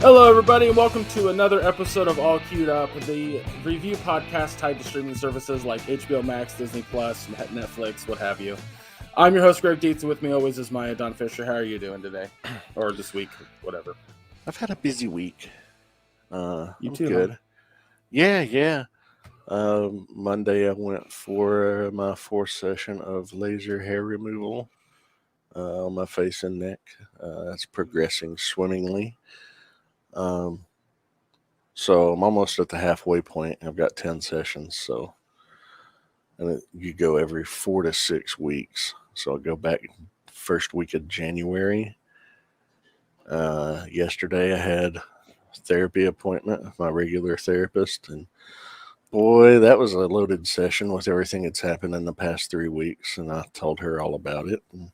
Hello, everybody, and welcome to another episode of All Queued Up, the review podcast tied to streaming services like HBO Max, Disney Plus, Netflix, what have you. I'm your host, Greg Dietz, and with me always is Maya Don Fisher. How are you doing today? Or this week, whatever. I've had a busy week. You I'm too, good. huh? Yeah. Monday I went for my fourth session of laser hair removal on my face and neck. It's progressing swimmingly. So I'm almost at the halfway point. I've got 10 sessions, you go every 4 to 6 weeks. So I go back first week of January. Yesterday I had a therapy appointment with my regular therapist, and boy, that was a loaded session with everything that's happened in the past 3 weeks, and I told her all about it. And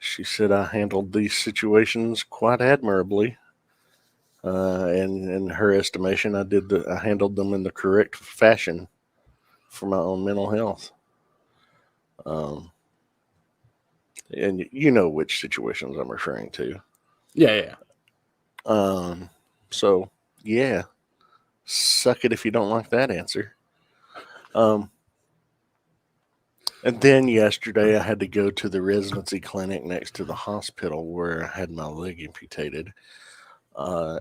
she said I handled these situations quite admirably. And in her estimation, I handled them in the correct fashion for my own mental health. And you know which situations I'm referring to. Yeah. So yeah, suck it if you don't like that answer. And then yesterday I had to go to the residency clinic next to the hospital where I had my leg amputated.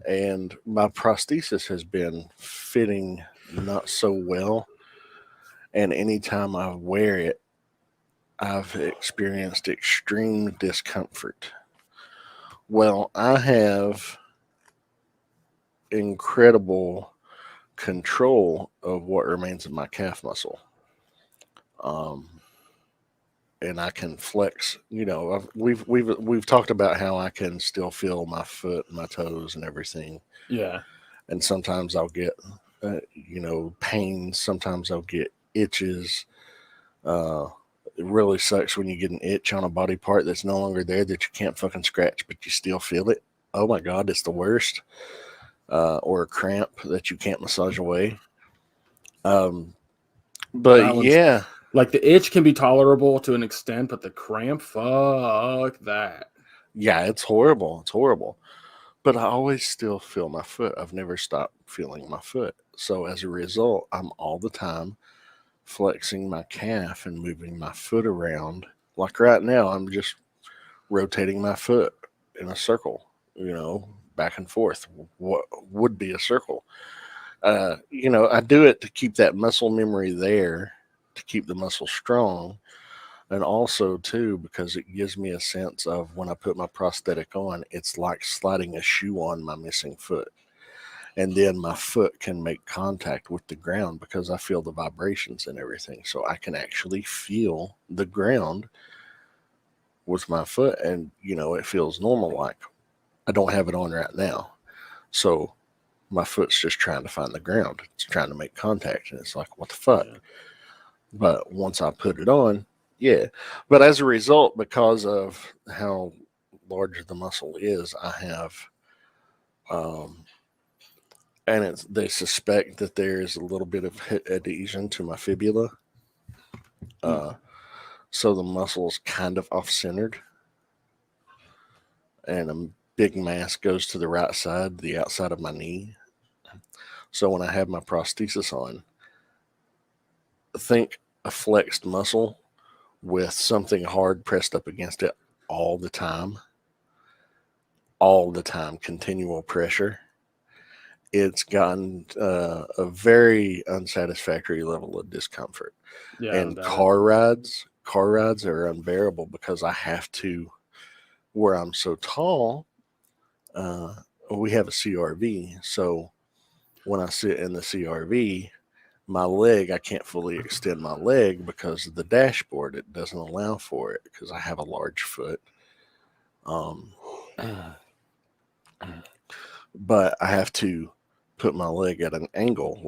And my prosthesis has been fitting not so well. And anytime I wear it, I've experienced extreme discomfort. Well, I have incredible control of what remains of my calf muscle. And I can flex. We've talked about how I can still feel my foot, my toes, and everything. Yeah. And sometimes I'll get, pain. Sometimes I'll get itches. It really sucks when you get an itch on a body part that's no longer there that you can't fucking scratch, but you still feel it. Oh my God, it's the worst. Or a cramp that you can't massage away. But That one's yeah. like the itch can be tolerable to an extent, but the cramp, fuck that. Yeah, it's horrible. It's horrible. But I always still feel my foot. I've never stopped feeling my foot. So as a result, I'm all the time flexing my calf and moving my foot around. Like right now, I'm just rotating my foot in a circle, back and forth. What would be a circle? I do it to keep that muscle memory there, to keep the muscle strong. And also, too, because it gives me a sense of when I put my prosthetic on, it's like sliding a shoe on my missing foot. And then my foot can make contact with the ground because I feel the vibrations and everything. So I can actually feel the ground with my foot. And, it feels normal. Like I don't have it on right now. So my foot's just trying to find the ground. It's trying to make contact. And it's like, what the fuck? Yeah. But once I put it on, yeah. But as a result, because of how large the muscle is, I have, and they suspect that there is a little bit of adhesion to my fibula. So the muscle's kind of off centered, and a big mass goes to the right side, the outside of my knee. So when I have my prosthesis on, think a flexed muscle with something hard pressed up against it all the time, continual pressure. It's gotten a very unsatisfactory level of discomfort. Yeah. And car rides are unbearable because I have to, where I'm so tall, we have a CRV. So when I sit in the CRV, I can't fully extend my leg because of the dashboard. It doesn't allow for it because I have a large foot. But I have to put my leg at an angle,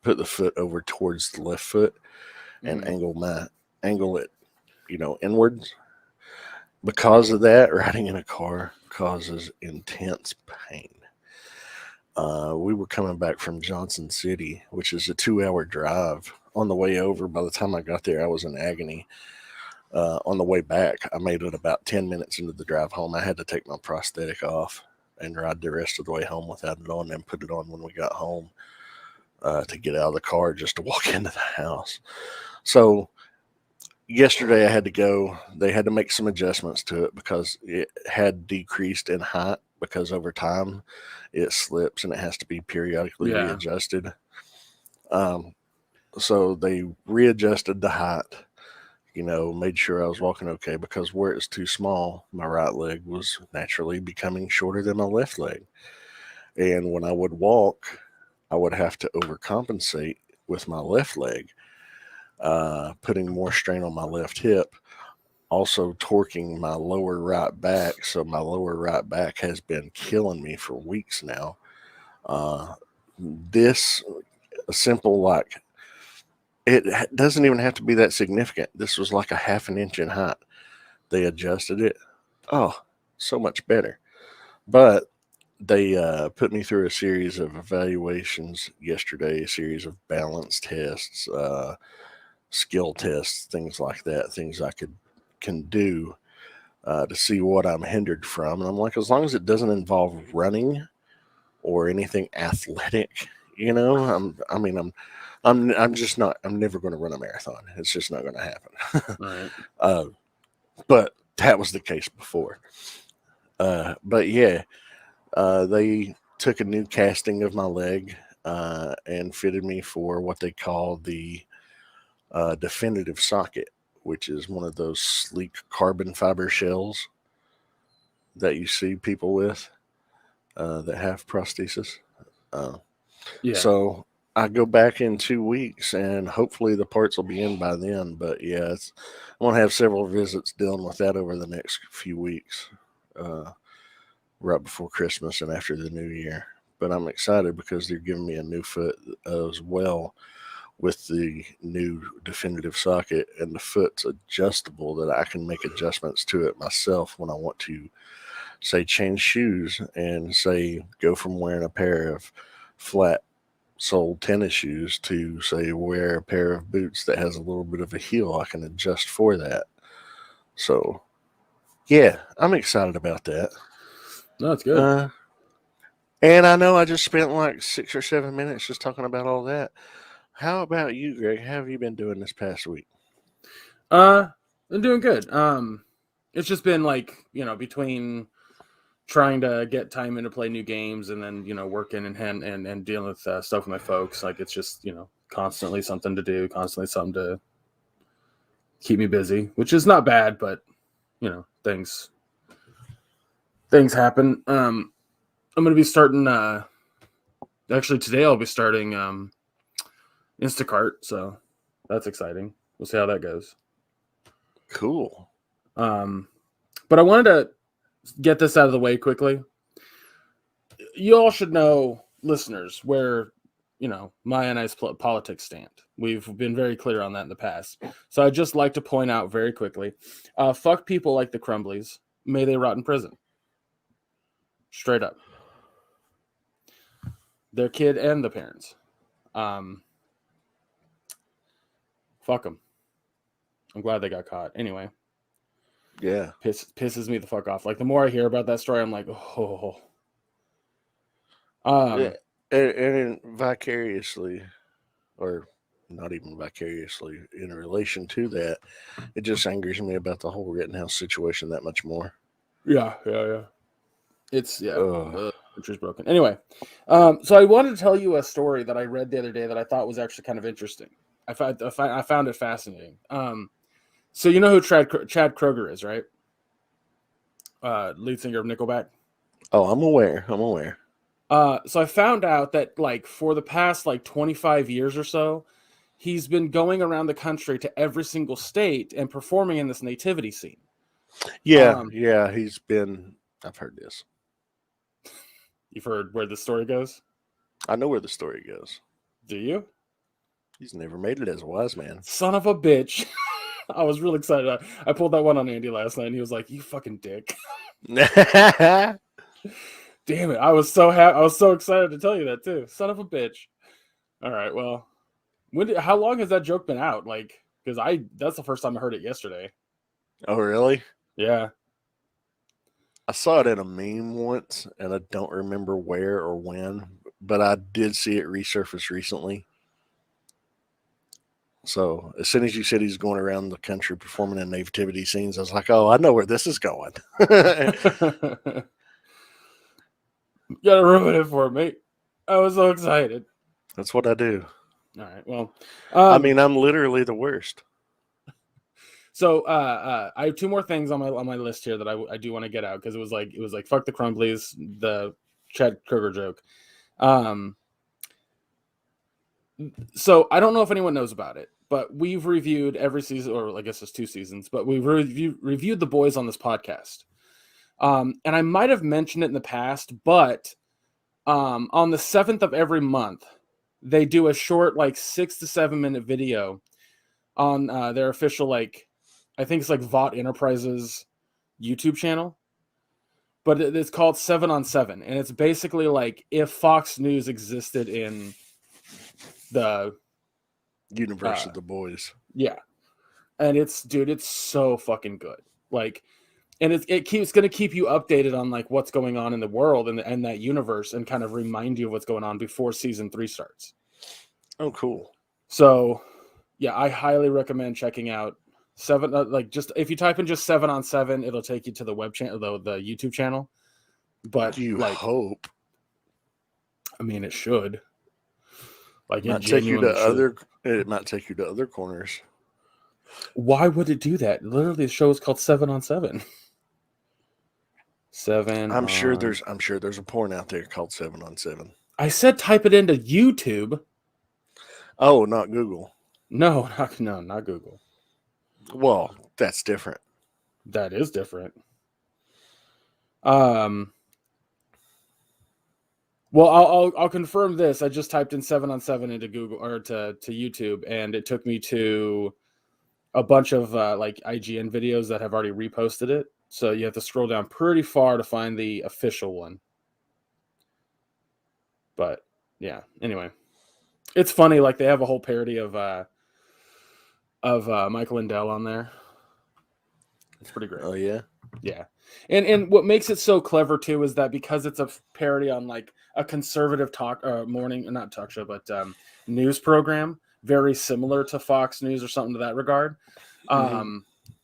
put the foot over towards the left foot and angle it, inwards. Because of that, riding in a car causes intense pain. We were coming back from Johnson City, which is a 2-hour drive. On the way over, by the time I got there, I was in agony. On the way back, I made it about 10 minutes into the drive home. I had to take my prosthetic off and ride the rest of the way home without it on, and put it on when we got home to get out of the car just to walk into the house. So yesterday I had to go. They had to make some adjustments to it because it had decreased in height, because over time it slips and it has to be periodically readjusted. So they readjusted the height, made sure I was walking okay, because where it's too small, my right leg was naturally becoming shorter than my left leg. And when I would walk, I would have to overcompensate with my left leg, putting more strain on my left hip, also torquing my lower right back. So my lower right back has been killing me for weeks now. This simple, like, it doesn't even have to be that significant. This was like a half an inch in height. They adjusted it. Oh, so much better. But they put me through a series of evaluations yesterday, a series of balance tests, skill tests, things like that, things I can do to see what I'm hindered from. And I'm like, as long as it doesn't involve running or anything athletic, I'm just not. I'm never going to run a marathon. It's just not going to happen. Right. But that was the case before. But yeah, they took a new casting of my leg and fitted me for what they call the definitive socket, which is one of those sleek carbon fiber shells that you see people with that have prosthesis. So I go back in 2 weeks, and hopefully the parts will be in by then. But yeah, I'm going to have several visits dealing with that over the next few weeks, right before Christmas and after the new year. But I'm excited because they're giving me a new foot as well with the new definitive socket, and the foot's adjustable, that I can make adjustments to it myself when I want to, say, change shoes, and say go from wearing a pair of flat soled tennis shoes to, say, wear a pair of boots that has a little bit of a heel. I can adjust for that. So yeah, I'm excited about that. No, that's good. And I know I just spent like 6 or 7 minutes just talking about all that. How about you, Greg? How have you been doing this past week? I'm doing good. It's just been like, between trying to get time in to play new games and then, working and dealing with stuff with my folks. Like, it's just, constantly something to do, constantly something to keep me busy, which is not bad, but, things happen. I'm going to be starting, actually today I'll be starting Instacart. So that's exciting. We'll see how that goes. Cool. But I wanted to get this out of the way quickly. You all should know, listeners, where, Maya and I's politics stand. We've been very clear on that in the past. So I'd just like to point out very quickly, fuck people like the Crumblies. May they rot in prison. Straight up. Their kid and the parents. Fuck them. I'm glad they got caught. Anyway. Yeah. Pisses me the fuck off. Like, the more I hear about that story, I'm like, oh. And vicariously, or not even vicariously, in relation to that, it just angers me about the whole Rittenhouse situation that much more. Yeah. It's, country's broken. Anyway, so I wanted to tell you a story that I read the other day that I thought was actually kind of interesting. I found it fascinating. So you know who Chad Kroeger is, right? Lead singer of Nickelback. Oh, I'm aware. So I found out that, like, for the past 25 years or so, he's been going around the country to every single state and performing in this nativity scene. Yeah, he's been. I've heard this. You've heard where the story goes? I know where the story goes. Do you? He's never made it as a wise man. Son of a bitch. I was real excited. I pulled that one on Andy last night, and he was like, "You fucking dick." Damn it. I was so happy. I was so excited to tell you that too. Son of a bitch. All right. Well, how long has that joke been out? Like, because that's the first time I heard it yesterday. Oh, really? Yeah. I saw it in a meme once, and I don't remember where or when, but I did see it resurface recently. So as soon as you said he's going around the country performing in nativity scenes, I was like, "Oh, I know where this is going." You gotta ruin it for me. I was so excited. That's what I do. All right. Well, I mean, I'm literally the worst. so I have two more things on my list here that I do want to get out because it was like fuck the Crumblies, the Chad Kroger joke. So I don't know if anyone knows about it, but we've reviewed every season, or I guess it's 2 seasons, but we've reviewed The Boys on this podcast. And I might have mentioned it in the past, but on the 7th of every month, they do a short, like 6 to 7 minute video on their official, like, I think it's like Vought Enterprises YouTube channel. But it's called 7 on 7. And it's basically like if Fox News existed in the Universe of the Boys. Yeah. And it's so fucking good. Like, and it's going to keep you updated on like what's going on in the world and that universe, and kind of remind you of what's going on before season 3 starts. Oh, cool. So, yeah, I highly recommend checking out 7. Like, just if you type in just 7 on 7, it'll take you to the web channel, the YouTube channel. But you like, hope. I mean, it should. Like, it might take you to other. It might take you to other corners. Why would it do that? Literally, the show is called 7 on 7. 7. I'm sure there's a porn out there called 7 on 7. I said type it into YouTube. Oh, not Google. No, not Google. Well, that's different. That is different. Well, I'll confirm this. I just typed in 7 on 7 into Google or to YouTube, and it took me to a bunch of like IGN videos that have already reposted it. So you have to scroll down pretty far to find the official one. But yeah, anyway, it's funny. Like, they have a whole parody of Michael Lindell on there. It's pretty great. Oh yeah, yeah. And what makes it so clever too is that because it's a parody on like a conservative not talk show, but news program, very similar to Fox News or something to that regard.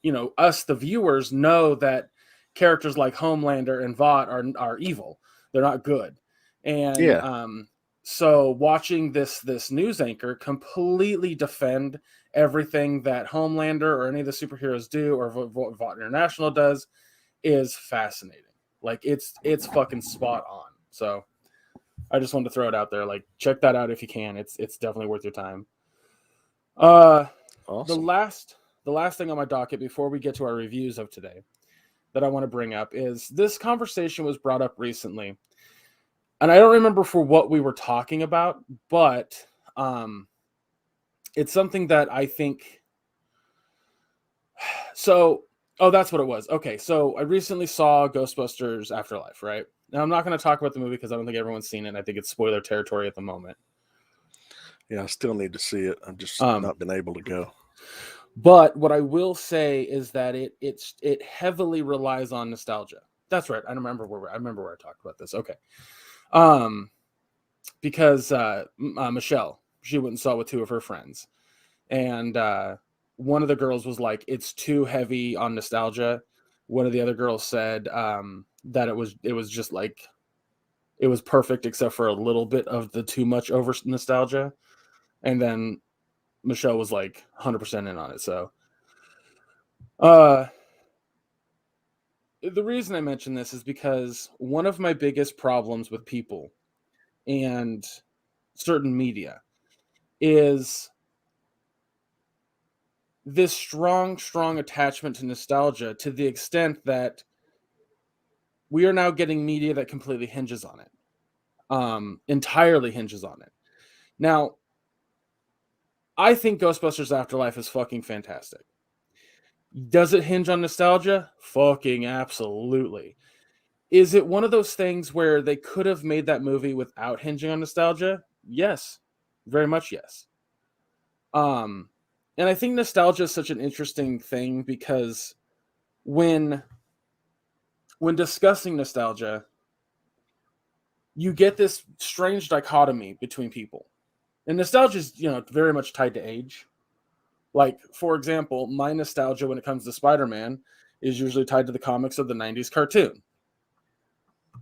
You know, us, the viewers, know that characters like Homelander and Vought are evil. They're not good. And so watching this news anchor completely defend everything that Homelander or any of the superheroes do, or what Vought International does, is fascinating. Like, it's fucking spot on. So I just wanted to throw it out there. Like, check that out if you can. It's definitely worth your time. Awesome. The last thing on my docket before we get to our reviews of today that I want to bring up is this conversation was brought up recently. And I don't remember for what we were talking about, but it's something that I think. So, that's what it was. Okay, so I recently saw Ghostbusters Afterlife, right? Now, I'm not going to talk about the movie because I don't think everyone's seen it. I think it's spoiler territory at the moment. Yeah, I still need to see it. I've just not been able to go. But what I will say is that it heavily relies on nostalgia. That's right. I remember where I talked about this. Okay. Because Michelle, she went and saw it with 2 of her friends, and one of the girls was like, "It's too heavy on nostalgia." One of the other girls said that it was just like, it was perfect except for a little bit of the too much over nostalgia, and then Michelle was like 100% in on it. So, the reason I mention this is because one of my biggest problems with people and certain media is this strong attachment to nostalgia, to the extent that we are now getting media that completely hinges on it, entirely hinges on it. Now, I think Ghostbusters Afterlife is fucking fantastic. Does it hinge on nostalgia? Fucking absolutely. Is it one of those things where they could have made that movie without hinging on nostalgia? Yes. Very much yes. And I think nostalgia is such an interesting thing because when when discussing nostalgia, you get this strange dichotomy between people. And nostalgia is, very much tied to age. Like, for example, my nostalgia when it comes to Spider-Man is usually tied to the comics of the 90s cartoon.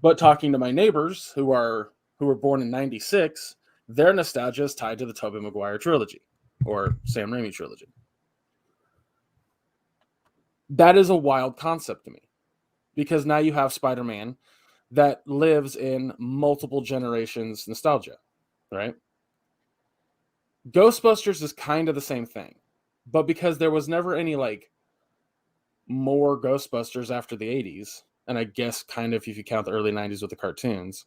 But talking to my neighbors who were born in 96, their nostalgia is tied to the Tobey Maguire trilogy or Sam Raimi trilogy. That is a wild concept to me, because now you have Spider-Man that lives in multiple generations nostalgia, right? Ghostbusters is kind of the same thing, but because there was never any like more Ghostbusters after the 80s, and I guess kind of if you count the early 90s with the cartoons,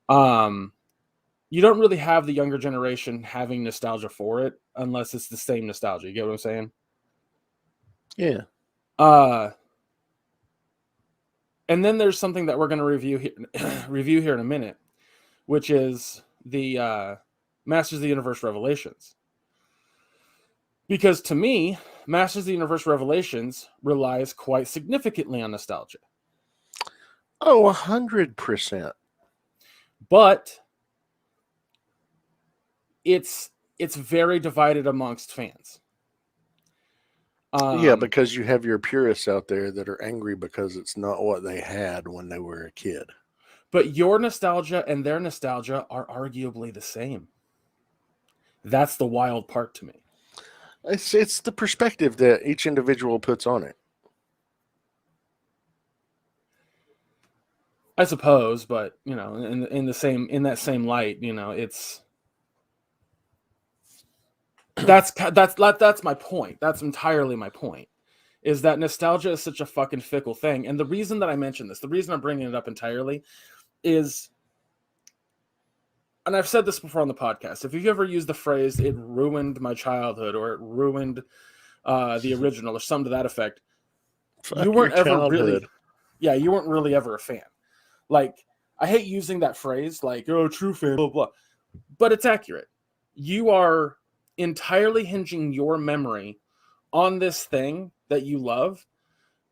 you don't really have the younger generation having nostalgia for it unless it's the same nostalgia. You get what I'm saying? Yeah. And then there's something that we're going to review here in a minute, which is the Masters of the Universe Revelations. Because to me, Masters of the Universe Revelations relies quite significantly on nostalgia. Oh, 100%. But it's very divided amongst fans. Yeah, because you have your purists out there that are angry because it's not what they had when they were a kid. But your nostalgia and their nostalgia are arguably the same. That's the wild part to me. It's the perspective that each individual puts on it. I suppose, but in that same light, it's that's my point. That's entirely my point. Is that nostalgia is such a fucking fickle thing. And the reason that I mentioned this, the reason I'm bringing it up entirely is, and I've said this before on the podcast, if you've ever used the phrase, it ruined my childhood, or it ruined the original, or something to that effect, you weren't ever really, you weren't really ever a fan. Like, I hate using that phrase, like, oh, true fan, blah, blah, but it's accurate. You are entirely hinging your memory on this thing that you love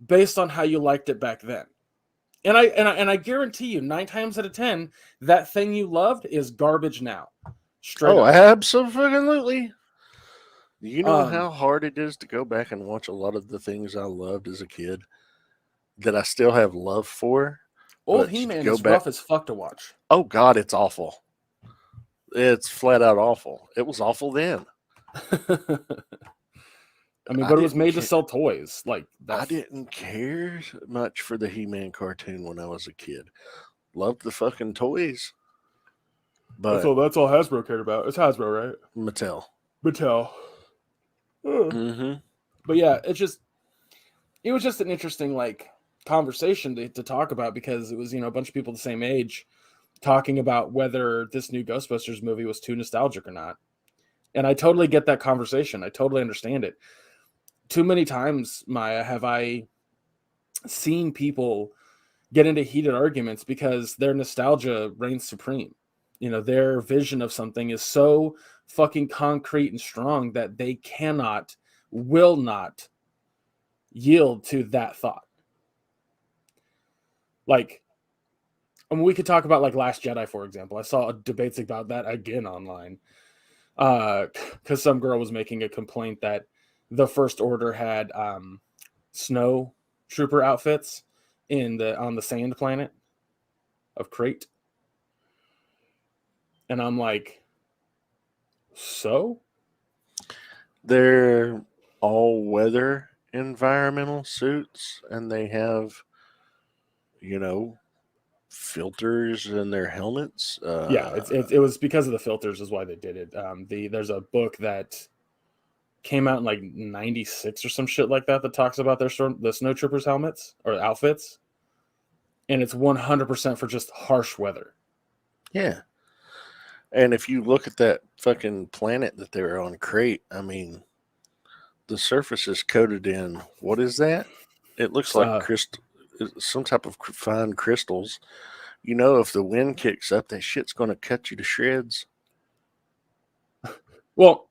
based on how you liked it back then. And I guarantee you, 9 times out of 10, that thing you loved is garbage now. Straight up. Absolutely. You know how hard it is to go back and watch a lot of the things I loved as a kid that I still have love for? Old He-Man is rough as fuck to watch. Oh, God, it's awful. It's flat out awful. It was awful then. I mean, but it was made to sell toys. Like that. I didn't care much for the He-Man cartoon when I was a kid. Loved the fucking toys. But that's all Hasbro cared about. It's Hasbro, right? Mattel. Mm-hmm. But yeah, it was just an interesting like conversation to talk about, because it was a bunch of people the same age talking about whether this new Ghostbusters movie was too nostalgic or not. And I totally get that conversation. I totally understand it. Too many times, Maya, have I seen people get into heated arguments because their nostalgia reigns supreme. Their vision of something is so fucking concrete and strong that they will not yield to that thought. Like, I mean, we could talk about like Last Jedi, for example. I saw debates about that again online. Because some girl was making a complaint that the First Order had snow trooper outfits on the sand planet of Crate. And I'm like, so? They're all-weather environmental suits, and they have, filters in their helmets. It was because of the filters is why they did it. There's a book that came out in like 96 or some shit like that talks about the snow troopers helmets or outfits, and it's 100% for just harsh weather. Yeah. And if you look at that fucking planet that they were on, Crate, I mean, the surface is coated in, what is that? It looks like crystal, some type of fine crystals. If the wind kicks up, that shit's going to cut you to shreds. Well,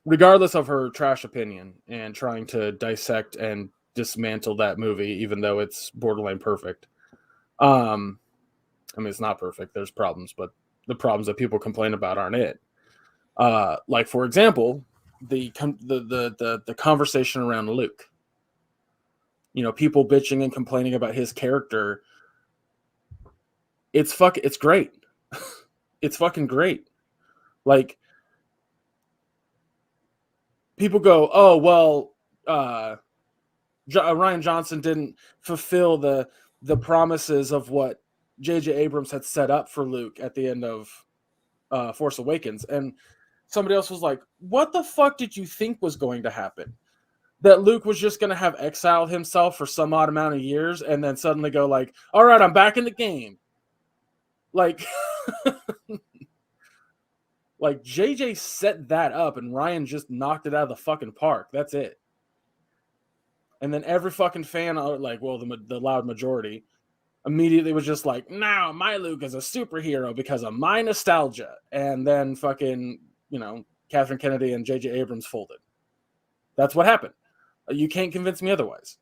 regardless of her trash opinion and trying to dissect and dismantle that movie, even though it's borderline perfect. I mean, it's not perfect. There's problems, but the problems that people complain about aren't it. Like, for example, the conversation around Luke. You know, people bitching and complaining about his character. It's great. It's fucking great. Like, people go, oh, well, Rian Johnson didn't fulfill the promises of what J.J. Abrams had set up for Luke at the end of Force Awakens. And somebody else was like, what the fuck did you think was going to happen? That Luke was just going to have exiled himself for some odd amount of years and then suddenly go like, all right, I'm back in the game. Like, like JJ set that up and Ryan just knocked it out of the fucking park. That's it. And then every fucking fan, like, well, the loud majority, immediately was just like, now my Luke is a superhero because of my nostalgia. And then fucking, you know, Catherine Kennedy and J.J. Abrams folded. That's what happened. You can't convince me otherwise.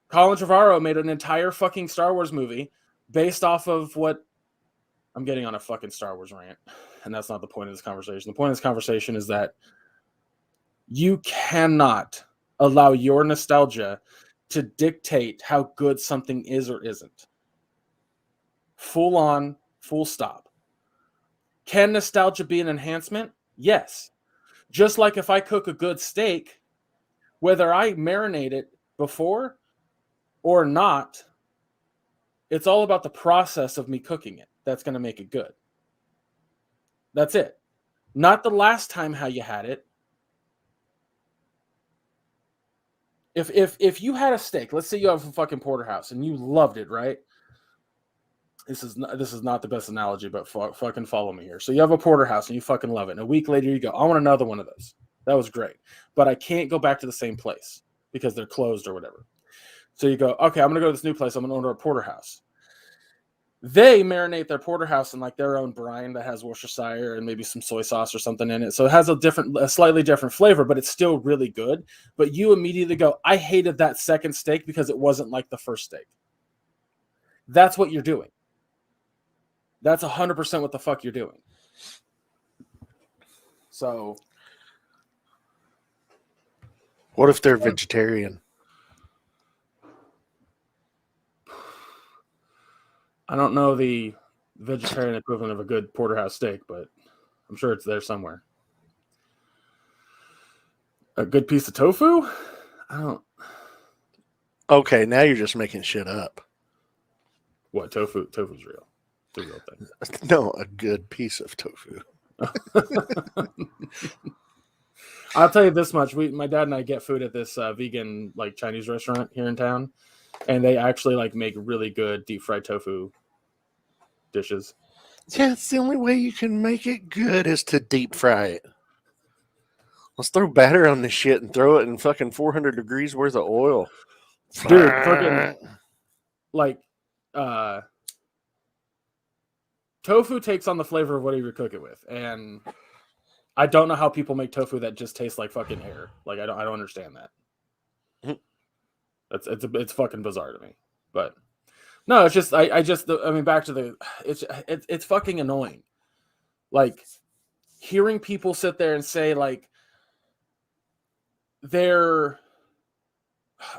Colin Trevorrow made an entire fucking Star Wars movie based off of what... I'm getting on a fucking Star Wars rant, and that's not the point of this conversation. The point of this conversation is that you cannot allow your nostalgia to dictate how good something is or isn't. Full on, full stop. Can nostalgia be an enhancement? Yes. Just like if I cook a good steak, whether I marinate it before or not, it's all about the process of me cooking it. That's going to make it good. That's it. Not the last time how you had it. If you had a steak, let's say you have a fucking porterhouse and you loved it, right? This is not the best analogy, but fucking follow me here. So you have a porterhouse and you fucking love it. And a week later you go, I want another one of those. That was great. But I can't go back to the same place because they're closed or whatever. So you go, okay, I'm going to go to this new place. I'm going to order a porterhouse. They marinate their porterhouse in like their own brine that has Worcestershire and maybe some soy sauce or something in it. So it has a slightly different flavor, but it's still really good. But you immediately go, I hated that second steak because it wasn't like the first steak. That's what you're doing. That's 100% what the fuck you're doing. So, what if they're vegetarian? I don't know the vegetarian equivalent of a good porterhouse steak, but I'm sure it's there somewhere. A good piece of tofu? I don't. Okay, now you're just making shit up. What, tofu? Tofu's real. It's a real thing. No, a good piece of tofu. I'll tell you this much: my dad and I get food at this vegan like Chinese restaurant here in town, and they actually like make really good deep fried tofu dishes. Yeah, it's the only way you can make it good is to deep fry it. Let's throw batter on this shit and throw it in fucking 400 degrees worth of oil. Dude, fucking like tofu takes on the flavor of whatever you cook it with, and I don't know how people make tofu that just tastes like fucking air. Like I don't understand that. It's fucking bizarre to me. But no, it's just I mean back to the it's fucking annoying. Like hearing people sit there and say like they're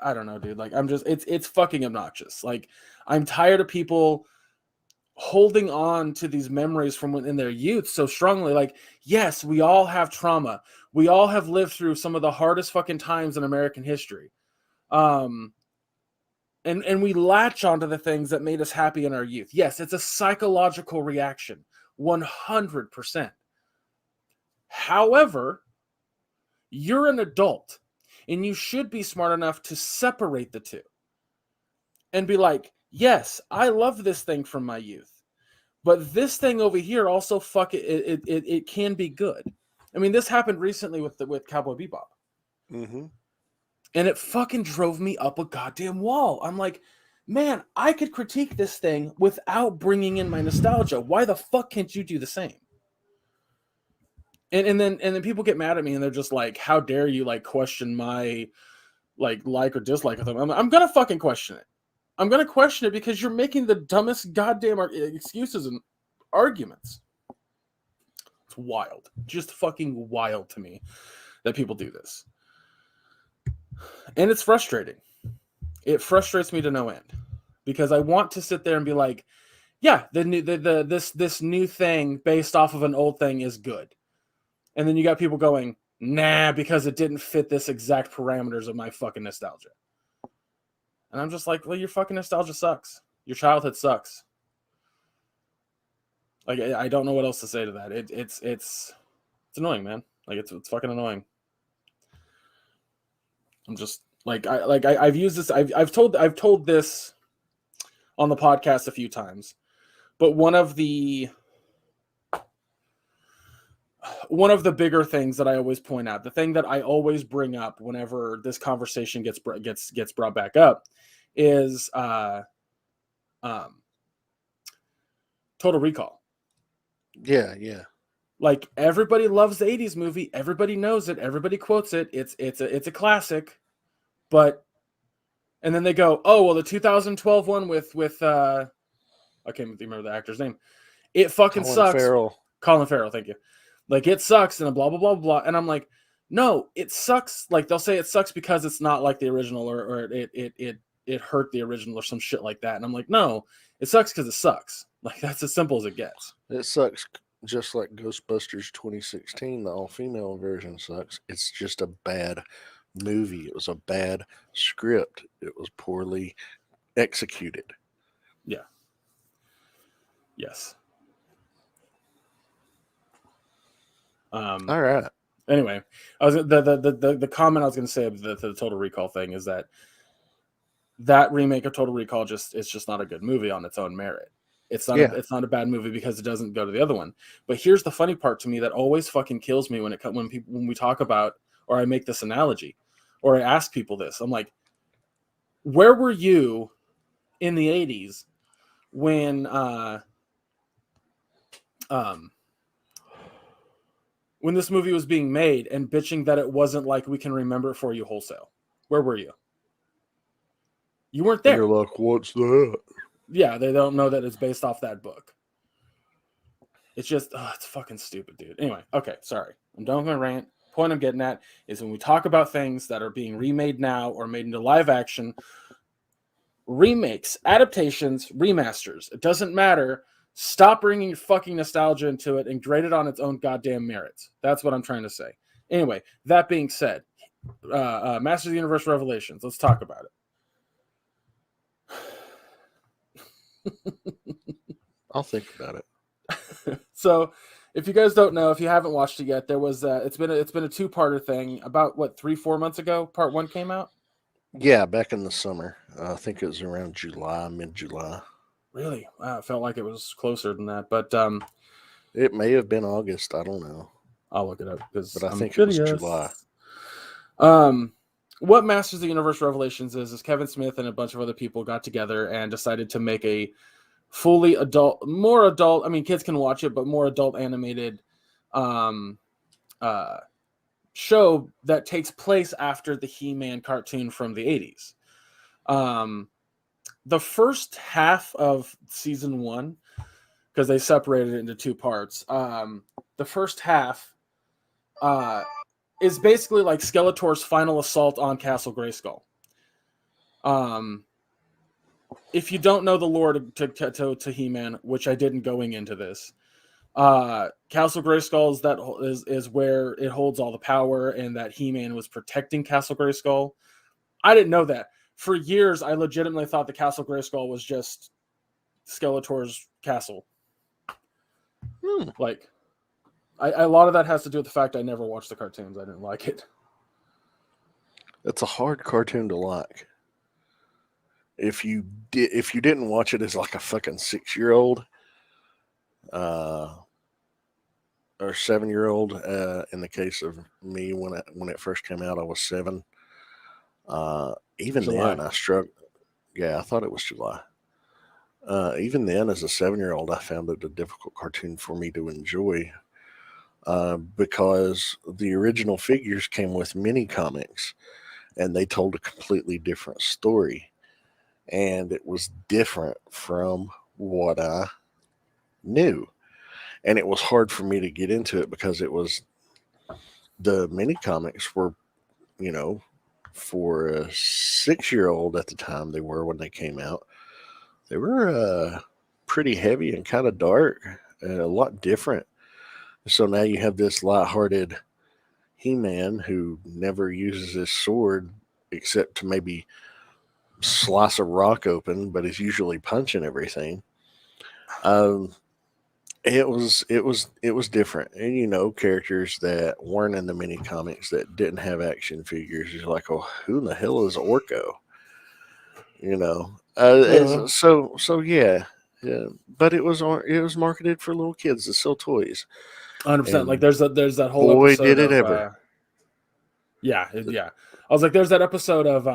I don't know, dude. Like I'm just it's fucking obnoxious. Like I'm tired of people holding on to these memories from in their youth so strongly. Like, yes, we all have trauma. We all have lived through some of the hardest fucking times in American history. And we latch onto the things that made us happy in our youth. Yes, it's a psychological reaction, 100%. However, you're an adult and you should be smart enough to separate the two and be like, yes, I love this thing from my youth, but this thing over here also it can be good. I mean, this happened recently with Cowboy Bebop. Mm-hmm. And it fucking drove me up a goddamn wall. I'm like, man, I could critique this thing without bringing in my nostalgia. Why the fuck can't you do the same? And then people get mad at me and they're just like, how dare you like question my like or dislike with them, I'm gonna fucking question it. I'm gonna question it because you're making the dumbest goddamn excuses and arguments. It's wild, just fucking wild to me that people do this, and it's frustrating. It frustrates me to no end because I want to sit there and be like, yeah, this new thing based off of an old thing is good, and then you got people going, nah, because it didn't fit this exact parameters of my fucking nostalgia. And I'm just like, well, your fucking nostalgia sucks. Your childhood sucks. Like, I don't know what else to say to that. It's annoying, man. Like, it's fucking annoying. I'm just I've used this. I've told this on the podcast a few times, but one of the bigger things that I always point out, the thing that I always bring up whenever this conversation gets brought back up, is Total Recall. Yeah. Like, everybody loves the 80s movie. Everybody knows it. Everybody quotes it. It's a classic. But, and then they go, oh, well, the 2012 one with I can't remember the actor's name. It fucking sucks. Colin Farrell, thank you. Like, it sucks and blah, blah, blah, blah. And I'm like, no, it sucks. Like, they'll say it sucks because it's not like the original, or it hurt the original or some shit like that. And I'm like, no, it sucks because it sucks. Like, that's as simple as it gets. It sucks just like Ghostbusters 2016, the all-female version sucks. It's just a bad movie. It was a bad script. It was poorly executed. Yeah. Yes. All right. Anyway, I was the comment I was going to say of the Total Recall thing is that remake of Total Recall it's just not a good movie on its own merit. It's not a bad movie because it doesn't go to the other one. But here's the funny part to me that always fucking kills me when we talk about, or I make this analogy, or I ask people this. I'm like, where were you in the 80s when this movie was being made and bitching that it wasn't like We Can Remember It For You wholesale? Where were you? You weren't there. You're like, what's that? Yeah, they don't know that it's based off that book. It's just, it's fucking stupid, dude. Anyway, okay, sorry. I'm done with my rant. Point I'm getting at is when we talk about things that are being remade now or made into live action, remakes, adaptations, remasters, it doesn't matter. Stop bringing your fucking nostalgia into it and grade it on its own goddamn merits. That's what I'm trying to say. Anyway, that being said, Masters of the Universe Revelations. Let's talk about it. I'll think about it. So, if you guys don't know, if you haven't watched it yet, there was it's been a two-parter thing. About 3-4 months ago, part 1 came out. Yeah, back in the summer. I think it was around July, mid-July. Really? Wow, it felt like it was closer than that, but it may have been August. I don't know. I'll look it up but I think it was July. What Masters of the Universe Revelations is Keven Smith and a bunch of other people got together and decided to make a fully adult, more adult, I mean, kids can watch it, but more adult animated show that takes place after the He-Man cartoon from the 80s. The first half of season 1, because they separated it into 2 parts, the first half is basically like Skeletor's final assault on Castle Grayskull. If you don't know the lore to He-Man, which I didn't going into this, Castle Grayskull is where it holds all the power, and that He-Man was protecting Castle Grayskull. I didn't know that. For years, I legitimately thought the Castle Grayskull was just Skeletor's castle. Like, a lot of that has to do with the fact I never watched the cartoons. I didn't like it. It's a hard cartoon to like. If you didn't watch it as like a fucking 6-year-old, or 7-year-old, in the case of me, when it first came out, I was 7. Even July. Then I struggled. Yeah, I thought it was July. Even then, as a 7-year-old, I found it a difficult cartoon for me to enjoy, because the original figures came with mini comics, and they told a completely different story. And it was different from what I knew. And it was hard for me to get into it because it was the mini comics were, you know, for a 6-year-old at the time they were when they came out, they were pretty heavy and kind of dark and a lot different. So now you have this lighthearted He-Man who never uses his sword except to maybe slice a rock open, but is usually punching everything. Um, it was different, and characters that weren't in the mini comics that didn't have action figures. You're like, oh, who in the hell is Orko? So yeah, yeah. But it was marketed for little kids to sell toys, 100%. Like and there's that whole boy episode did it of ever. yeah. I was like, there's that episode of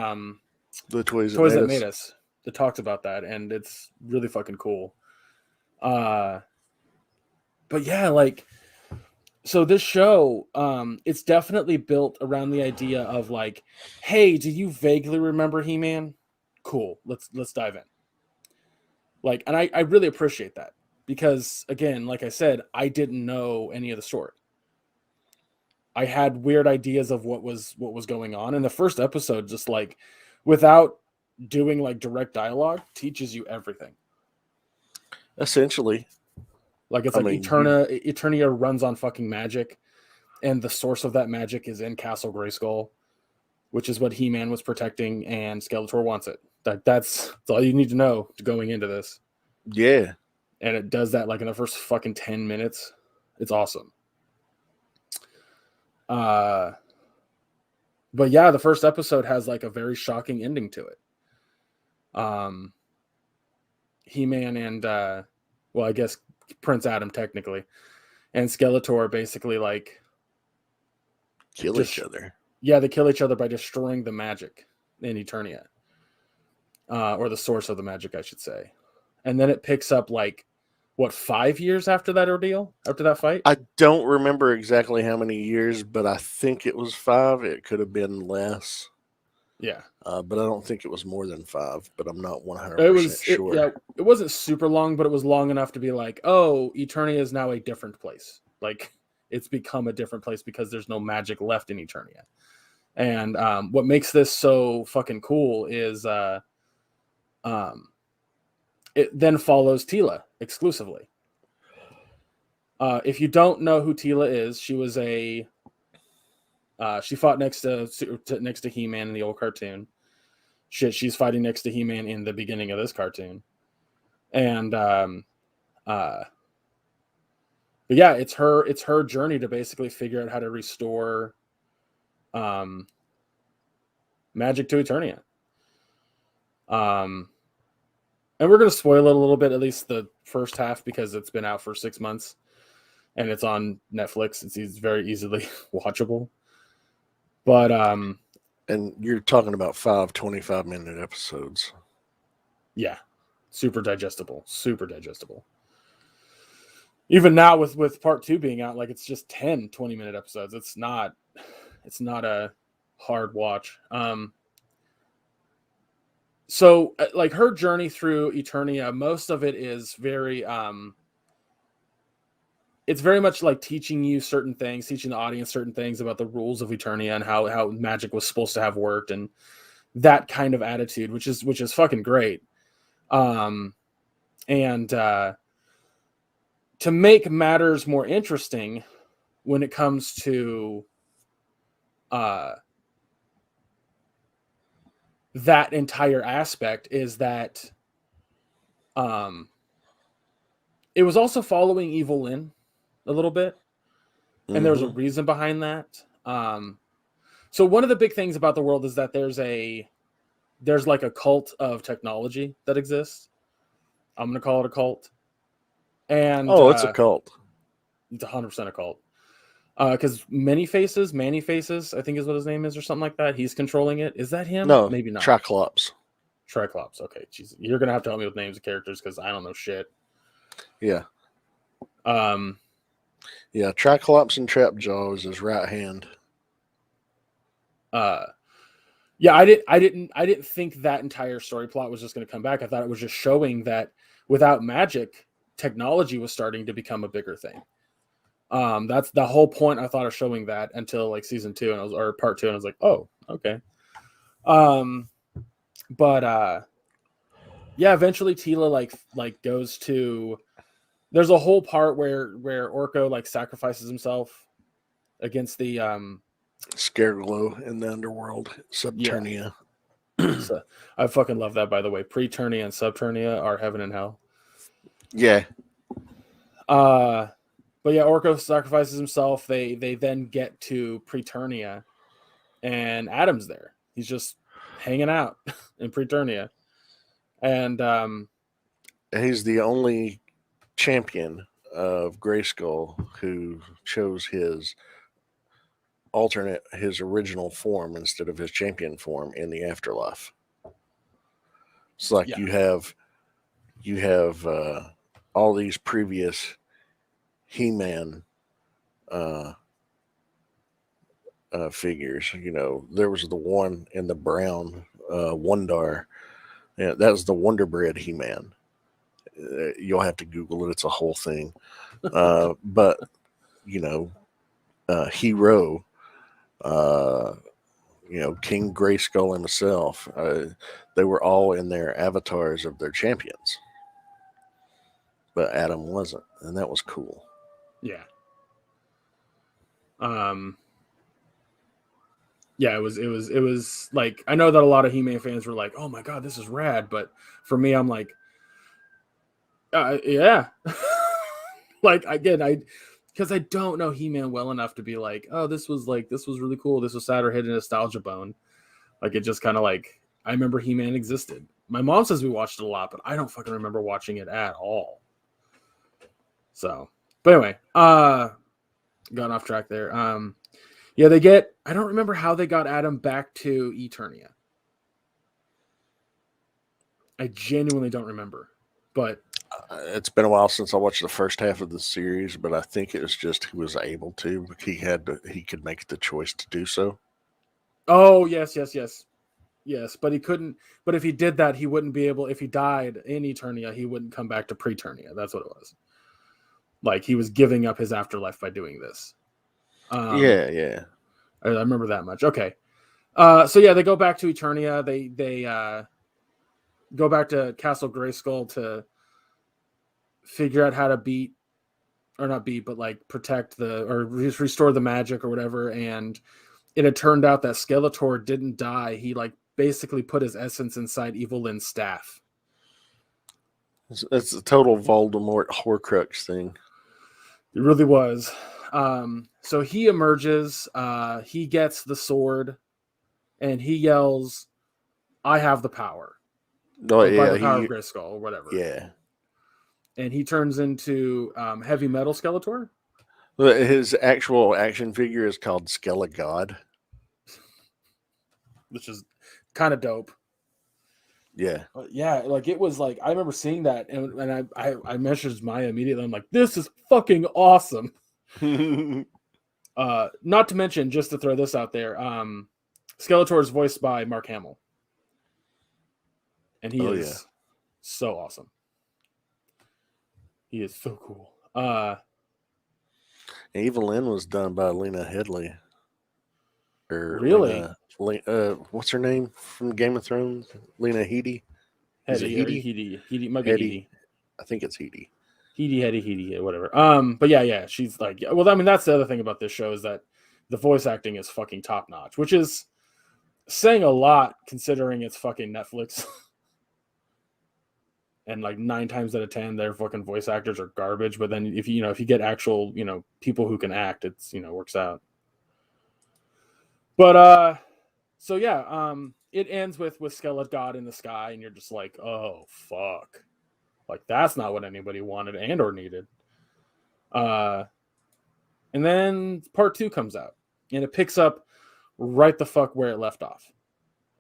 The toys Toys That that Made Us that talks about that, and it's really fucking cool. But yeah, like, so this show, it's definitely built around the idea of like, hey, do you vaguely remember He-Man? Cool, let's dive in. Like, and I really appreciate that because, again, like I said, I didn't know any of the story. I had weird ideas of what was going on, and the first episode, just like, without doing like direct dialogue, teaches you everything. essentially. Like, it's I like mean, Eternia runs on fucking magic, and the source of that magic is in Castle Grayskull, which is what He-Man was protecting, and Skeletor wants it. That's all you need to know going into this. yeah. And it does that like in the first fucking 10 minutes. It's awesome. But yeah, the first episode has like a very shocking ending to it. He-Man and well, I guess Prince Adam technically, and Skeletor basically like Kill each other. Yeah, they kill each other by destroying the magic in Eternia, or the source of the magic, I should say. And then it picks up like, what, 5 years after that ordeal, after that fight? I don't remember exactly how many years, but I think it was 5. It could have been less. Yeah. But I don't think it was more than 5, but I'm not 100% sure. Yeah, it wasn't super long, but it was long enough to be like, oh, Eternia is now a different place. Like, it's become a different place because there's no magic left in Eternia. And what makes this so fucking cool is it then follows Teela exclusively. If you don't know who Teela is, she was she fought next to He-Man in the old cartoon. She's fighting next to He-Man in the beginning of this cartoon. And but yeah, it's her journey to basically figure out how to restore magic to Eternia. And we're going to spoil it a little bit, at least the first half, because it's been out for 6 months and it's on Netflix. It's very easily watchable. But and you're talking about 5 25-minute episodes. Yeah, super digestible. Even now with part 2 being out, like, it's just 10 20-minute episodes. It's not a hard watch. So like her journey through Eternia, most of it is very it's very much like teaching you certain things, teaching the audience certain things about the rules of Eternia and how magic was supposed to have worked, and that kind of attitude, which is fucking great. And to make matters more interesting when it comes to that entire aspect, is that it was also following Evil Lyn a little bit, and there's a reason behind that. So one of the big things about the world is that there's like a cult of technology that exists. I'm going to call it a cult. And it's a cult. It's 100% a cult. Because Manny Faces, I think is what his name is, or something like that. He's controlling it. Is that him? No, Maybe not. Triclops. Okay, jeez, you're gonna have to help me with names of characters because I don't know shit. Yeah. Yeah, Triclops and Trapjaw is his right hand. Yeah, Yeah, I didn't think that entire story plot was just going to come back. I thought it was just showing that without magic, technology was starting to become a bigger thing. That's the whole point I thought of showing that until like season 2 or part 2, and I was like, oh, okay. But yeah, eventually Tila like goes to. There's a whole part where Orko like sacrifices himself against the Scareglow in the underworld, yeah. Subternia. So I fucking love that, by the way. Preternia and Subternia are heaven and hell. Yeah. But yeah, Orko sacrifices himself. They then get to Preternia, and Adam's there. He's just hanging out in Preternia, and He's the only champion of Grayskull who chose his original form instead of his champion form in the afterlife. It's like yeah. you have all these previous He-Man figures. You know, there was the one in the brown Wondar. Yeah, that was the Wonder Bread He-Man. You'll have to Google it. It's a whole thing. But you know, Hero, King Grayskull himself. They were all in their avatars of their champions, but Adam wasn't, and that was cool. Yeah. Yeah, it was like, I know that a lot of He-Man fans were like, "Oh my god, this is rad," but for me, I'm like, yeah. Like, again, because I don't know He-Man well enough to be like, "Oh, this was really cool. This was sad," or hit a nostalgia bone. Like, it just kind of like, I remember He-Man existed. My mom says we watched it a lot, but I don't fucking remember watching it at all. So, but anyway, got off track there. Yeah, I don't remember how they got Adam back to Eternia. I genuinely don't remember, but it's been a while since I watched the first half of the series, but I think it was just he was able to. He could make the choice to do so. oh yes, but he couldn't. But if he did that, he wouldn't be able. If he died in Eternia, he wouldn't come back to Preternia. That's what it was. Like, he was giving up his afterlife by doing this. Yeah. I remember that much. Okay. So yeah, they go back to Eternia. They go back to Castle Grayskull to figure out how to protect or restore the magic or whatever. And it had turned out that Skeletor didn't die. He like basically put his essence inside Evil Lynn's staff. It's a total Voldemort Horcrux thing. It really was. So he emerges. He gets the sword, and he yells, "I have the power." Oh, by the power of Grayskull or whatever. Yeah. And he turns into Heavy Metal Skeletor. His actual action figure is called Skelegod, which is kind of dope. Yeah. Yeah, like, it was like, I remember seeing that, and I messaged Maya immediately. I'm like, this is fucking awesome. Not to mention, just to throw this out there, Skeletor is voiced by Mark Hamill. And he is so awesome. He is so cool. Evil Lynn was done by Lena Headey. Really? What's her name from Game of Thrones? Lena Headey? Headey might be Headey. I think it's Headey. Headey, whatever. But yeah, she's like, well, I mean, that's the other thing about this show is that the voice acting is fucking top notch, which is saying a lot considering it's fucking Netflix. And like 9 times out of 10, their fucking voice actors are garbage. But then if you get actual, people who can act, it's, works out. But so yeah, it ends with Skeletor in the sky, and you're just like, oh fuck, like, that's not what anybody wanted and or needed. And then part 2 comes out, and it picks up right the fuck where it left off.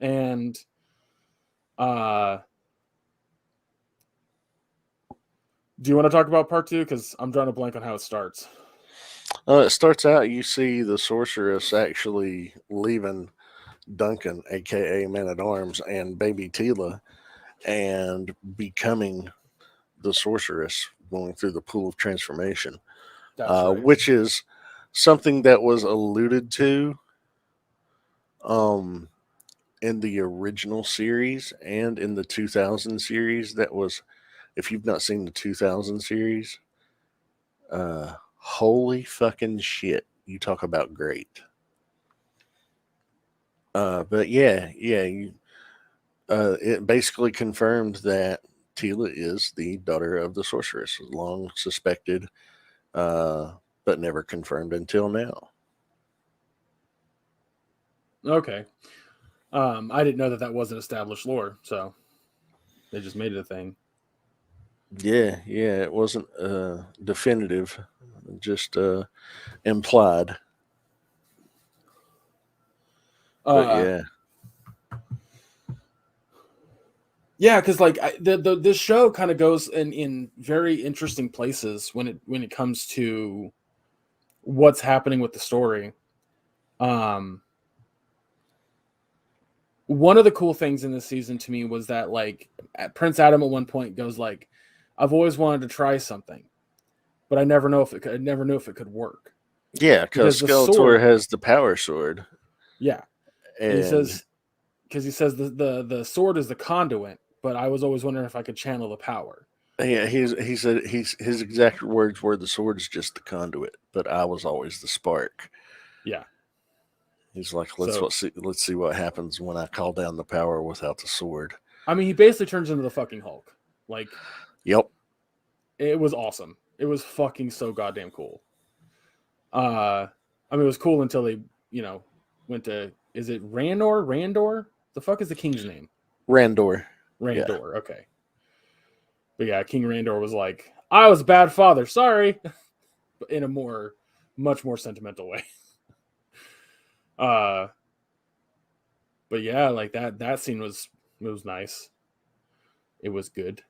And do you want to talk about part 2? Because I'm drawing a blank on how it starts. It starts out, you see the sorceress actually leaving Duncan, aka Man at Arms, and baby Tila, and becoming the sorceress, going through the pool of transformation, That's right. which is something that was alluded to um, in the original series and in the 2000 series. That was, if you've not seen the 2000 series, holy fucking shit. You talk about great. But it basically confirmed that Tila is the daughter of the sorceress, long suspected, but never confirmed until now. Okay. I didn't know that wasn't established lore, so they just made it a thing. Yeah, it wasn't definitive, just implied. But Uh, yeah, because like this show kind of goes in very interesting places when it comes to what's happening with the story. One of the cool things in this season to me was that like Prince Adam at one point goes like, "I've always wanted to try something, but I never knew if it could work." yeah, because Because the Skeletor sword, has the power sword, yeah, and he and says because he says the sword is the conduit, but I was always wondering if I could channel the power. yeah, he said his exact words were, "The sword is just the conduit, but I was always the spark." Yeah. He's like, So let's see what happens when I call down the power without the sword. I mean, he basically turns into the fucking Hulk. Like, Yep. it was awesome. It was fucking so goddamn cool. I mean, it was cool until they, went to, is it Randor? Randor? The fuck is the king's name? Randor. Yeah. Randor. Okay. But yeah, King Randor was like, I was a bad father. Sorry. But in a much more sentimental way. Uh, but yeah, like that scene was nice. It was good.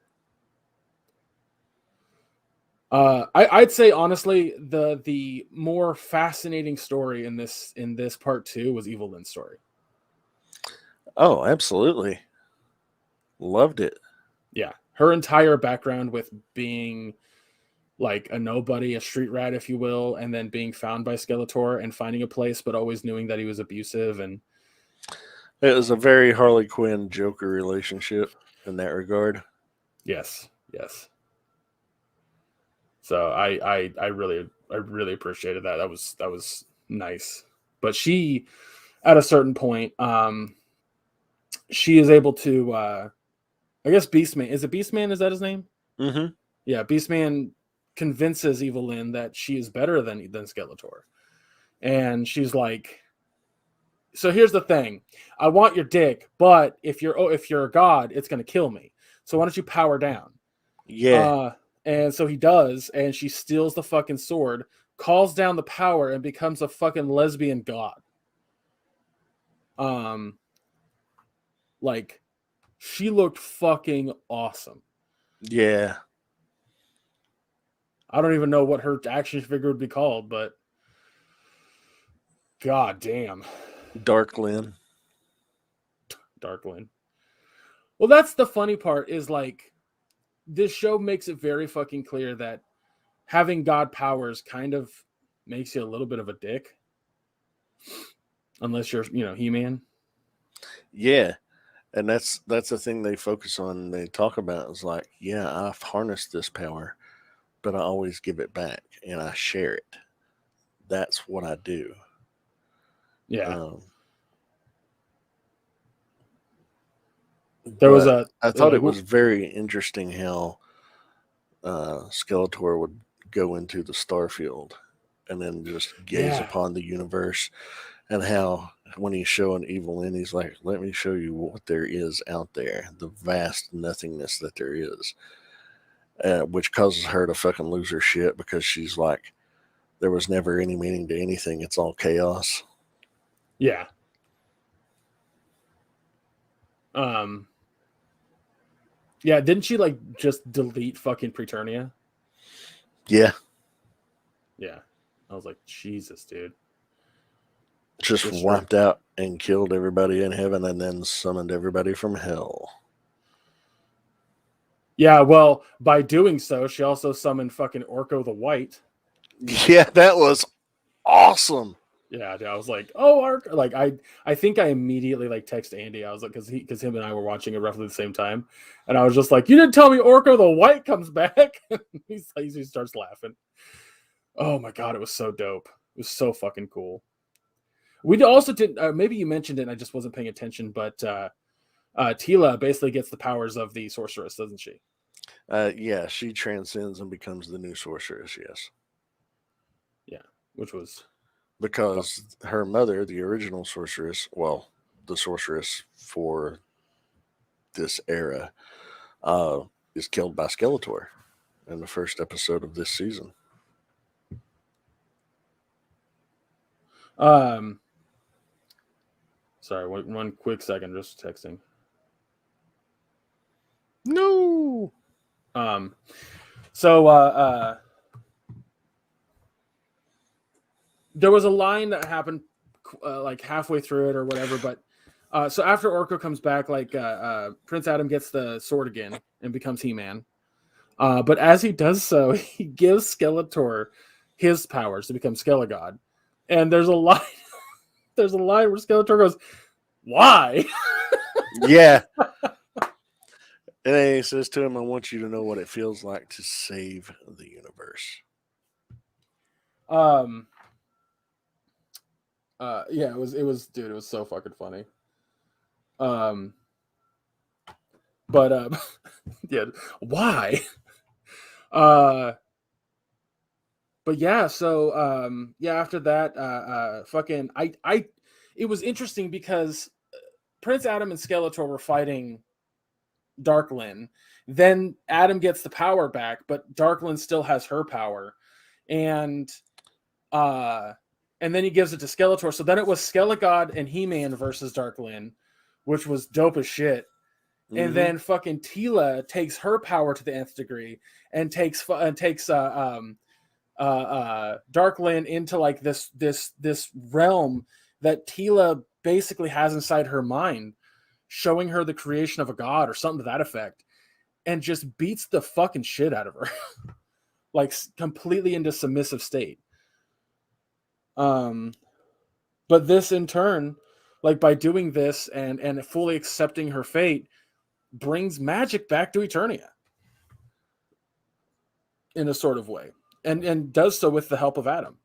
I'd say honestly, the more fascinating story in this part two was Evil Lynn's story. Oh, absolutely. Loved it. Yeah, her entire background with being like a nobody, a street rat, if you will, and then being found by Skeletor and finding a place, but always knowing that he was abusive. And It was a very Harley Quinn Joker relationship in that regard. yes. So I really appreciated that. That was nice. But she, at a certain point, she is able to I guess Beastman. Is it Beastman? Is that his name? Mm-hmm. Yeah, Beastman convinces Evil Lynn that she is better than Skeletor. And she's like, so here's the thing. I want your dick, but if you're a god, it's gonna kill me. So why don't you power down? Yeah. And so he does, and she steals the fucking sword, calls down the power, and becomes a fucking lesbian god. Like she looked fucking awesome. Yeah. I don't even know what her action figure would be called, but god damn. Dark Lynn. Darkland. Well, that's the funny part is like this show makes it very fucking clear that having god powers kind of makes you a little bit of a dick. Unless you're, He-Man. Yeah. And that's the thing they focus on and they talk about is like, yeah, I've harnessed this power, but I always give it back and I share it. That's what I do. Yeah. Um, There was but a I thought like it was very interesting how Skeletor would go into the starfield and then just gaze yeah. upon the universe, and how when he's showing Evil Lynn, he's like, let me show you what there is out there, the vast nothingness that there is, which causes her to fucking lose her shit because she's like, there was never any meaning to anything. It's all chaos. Yeah. Um yeah, didn't she like just delete fucking Preternia? Yeah. Yeah. I was like, Jesus, dude. Just It's true. wiped out and killed everybody in heaven and then summoned everybody from hell. Yeah, well, by doing so, she also summoned fucking Orko the White. Yeah, that was awesome. Yeah, dude, I was like, oh, Orko. Like, I think I immediately like text Andy. I was like, because him and I were watching it roughly the same time, and I was just like, you didn't tell me Orko the White comes back. He starts laughing. Oh my god, it was so dope. It was so fucking cool. We also did. Maybe you mentioned it, and I just wasn't paying attention. But Tila basically gets the powers of the sorceress, doesn't she? Yeah, she transcends and becomes the new sorceress. Yes. Yeah, which was because her mother, the original sorceress, well, the sorceress for this era, is killed by Skeletor in the first episode of this season. Sorry, one quick second, just texting. No. So there was a line that happened like halfway through it or whatever, but so after Orko comes back, like Prince Adam gets the sword again and becomes He-Man. But as he does so, he gives Skeletor his powers to become Skelegod. And there's a line where Skeletor goes, "Why?" Yeah. And then he says to him, I want you to know what it feels like to save the universe. Yeah, it was dude, it was so fucking funny. But yeah, why? But yeah, so yeah, after that, fucking it was interesting because Prince Adam and Skeletor were fighting Darklyn. Then Adam gets the power back, but Darklyn still has her power. And then he gives it to Skeletor. So then it was Skelegod and He-Man versus Darklyn, which was dope as shit. Mm-hmm. And then fucking Tila takes her power to the nth degree and takes Darklyn into like this realm that Tila basically has inside her mind, showing her the creation of a god or something to that effect, and just beats the fucking shit out of her, like completely into submissive state. But this in turn, like by doing this and fully accepting her fate, brings magic back to Eternia in a sort of way, and does so with the help of Adam.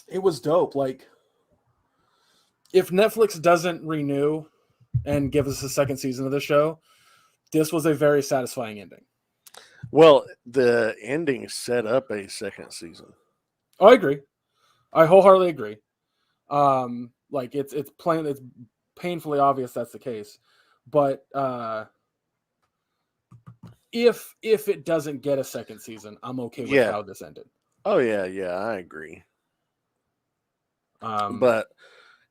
It was dope. Like, if Netflix doesn't renew and give us a second season of the show, this was a very satisfying ending. Well, the ending set up a second season. Oh, I agree. I wholeheartedly agree. Like it's painfully obvious that's the case. But if it doesn't get a second season, I'm okay with how this ended. Oh yeah, I agree. But